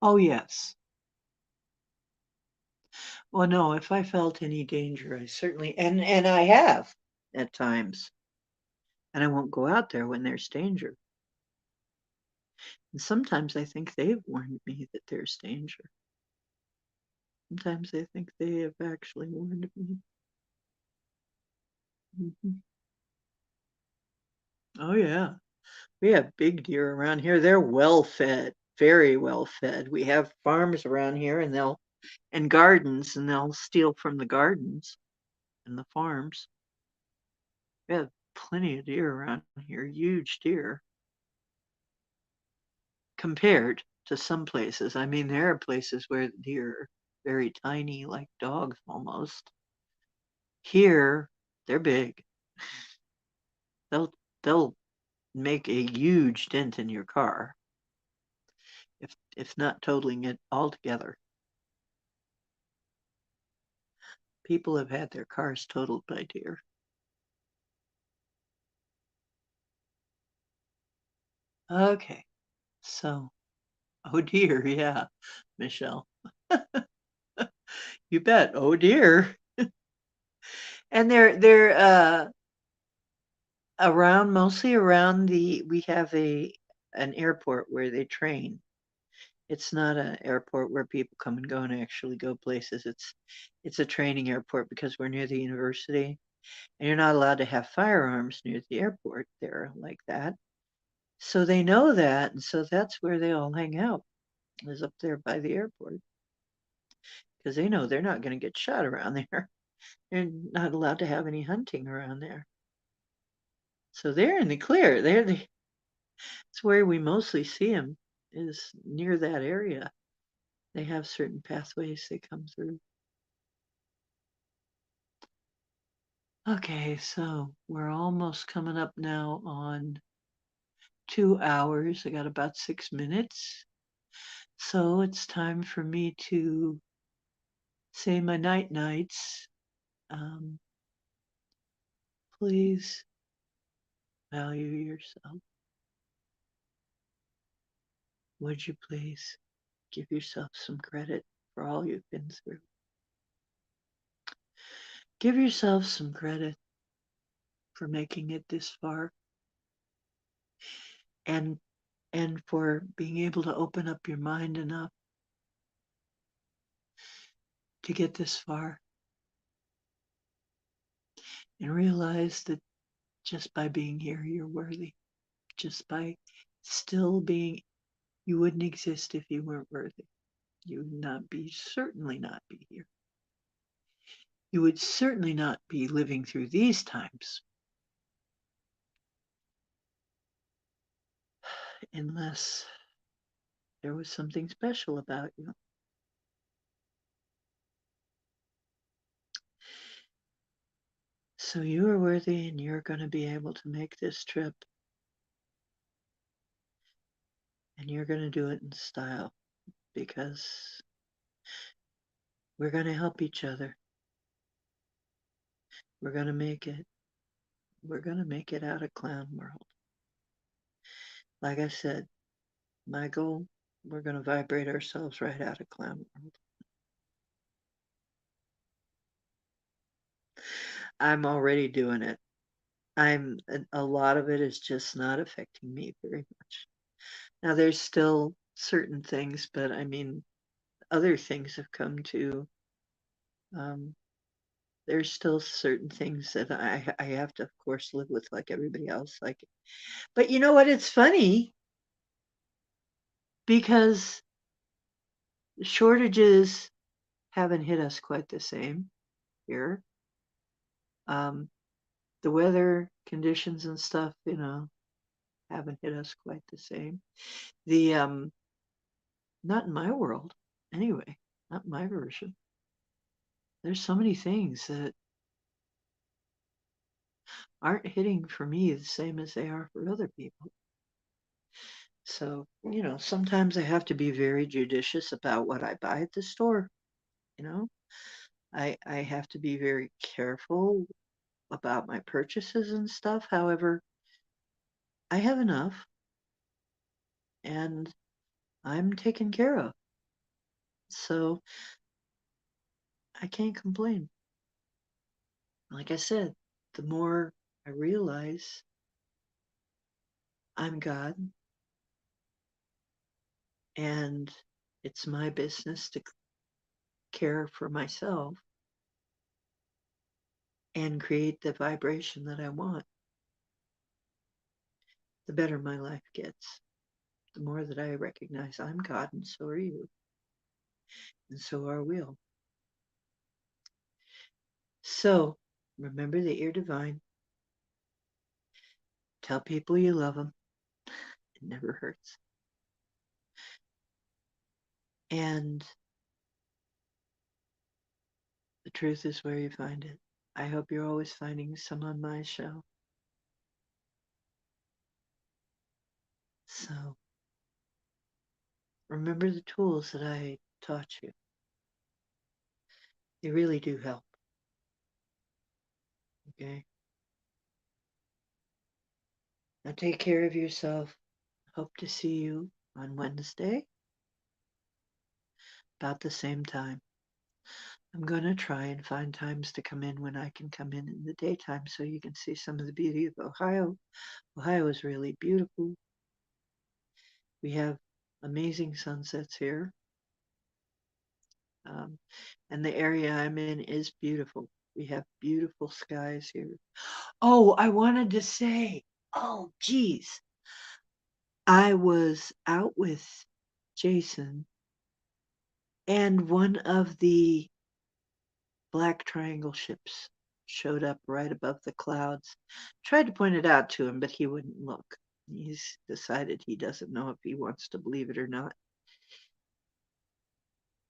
Oh yes. Well, no, if I felt any danger, I certainly and I have at times, and I won't go out there when there's danger. And sometimes I think they've warned me that there's danger. Sometimes I think they have actually warned me. Mhm. Oh yeah, we have big deer around here. They're well fed, very well fed. We have farms around here, and gardens, and they'll steal from the gardens and the farms. We have plenty of deer around here, huge deer compared to some places. I mean, there are places where the deer are very tiny, like dogs almost. Here, they're big. They'll make a huge dent in your car, if not totaling it altogether. People have had their cars totaled by deer. Okay, so, oh dear, yeah, Michelle. You bet. Oh dear. And they're around, mostly around we have an airport where they train. It's not an airport where people come and go and actually go places. It's a training airport because we're near the university, and you're not allowed to have firearms near the airport there like that. So they know that, and so that's where they all hang out, is up there by the airport, because they know they're not going to get shot around there. They're not allowed to have any hunting around there. So they're in the clear. It's where we mostly see them, is near that area. They have certain pathways they come through. Okay, so we're almost coming up now on 2 hours. I got about 6 minutes. So it's time for me to say my night nights. Um, please value yourself. Would you please give yourself some credit for all you've been through? Give yourself some credit for making it this far, and for being able to open up your mind enough to get this far. and realize that just by being here, you're worthy. Just by still being, you wouldn't exist if you weren't worthy. You would not be, certainly not be here. You would certainly not be living through these times unless there was something special about you. So you are worthy and you're going to be able to make this trip and you're going to do it in style because we're going to help each other. We're going to make it. We're going to make it out of clown world. Like I said, my goal, we're going to vibrate ourselves right out of clown world. I'm already doing it. A lot of it is just not affecting me very much. Now there's still certain things, but I mean, other things have come to. Um, there's still certain things that I have to, of course, live with like everybody else. Like, but you know what? It's funny because shortages haven't hit us quite the same here. Um, the weather conditions and stuff, haven't hit us quite the same. The Not in my world, anyway, not my version. There's so many things that aren't hitting for me the same as they are for other people. So, sometimes I have to be very judicious about what I buy at the store. You know, I have to be very careful about my purchases and stuff. However, I have enough and I'm taken care of. So I can't complain. Like I said, the more I realize I'm God and it's my business to care for myself and create the vibration that I want, the better my life gets. The more that I recognize I'm God and so are you, and so are we all. So remember that you're divine. Tell people you love them. It never hurts. And the truth is where you find it. I hope you're always finding some on my show. So remember the tools that I taught you. They really do help. Okay? Now take care of yourself. Hope to see you on Wednesday about the same time. I'm going to try and find times to come in when I can come in the daytime so you can see some of the beauty of Ohio. Ohio is really beautiful. We have amazing sunsets here. Um, and the area I'm in is beautiful. We have beautiful skies here. Oh, I wanted to say, oh, geez. I was out with Jason, and one of the black triangle ships showed up right above the clouds. Tried to point it out to him, but he wouldn't look. He's decided he doesn't know if he wants to believe it or not.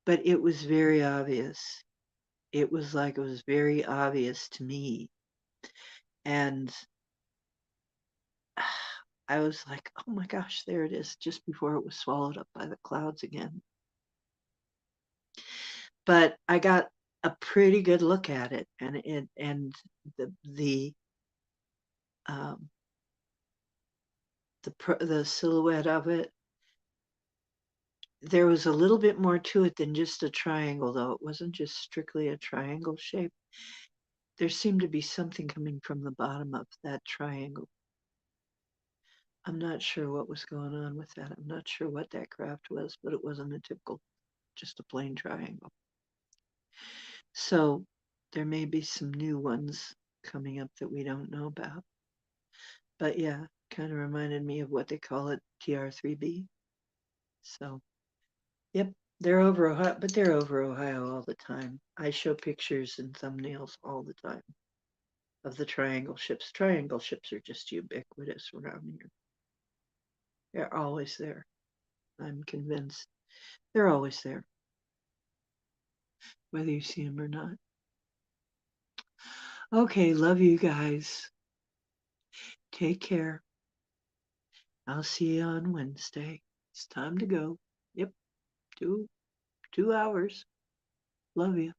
But it was very obvious. It was like it was very obvious to me. And I was like, oh my gosh, there it is, just before it was swallowed up by the clouds again. But I got a pretty good look at it, and the um, the silhouette of it. There was a little bit more to it than just a triangle, though. It wasn't just strictly a triangle shape. There seemed to be something coming from the bottom of that triangle. I'm not sure what was going on with that. I'm not sure what that craft was, but it wasn't a typical, just a plain triangle. So there may be some new ones coming up that we don't know about. But yeah, kind of reminded me of what they call it, TR3B. So, yep, they're over Ohio, but they're over Ohio all the time. I show pictures and thumbnails all the time of the triangle ships. Triangle ships are just ubiquitous around here. They're always there. I'm convinced they're always there, whether you see them or not. Okay, love you guys. Take care. I'll see you on Wednesday. It's time to go. Yep, two hours. Love you.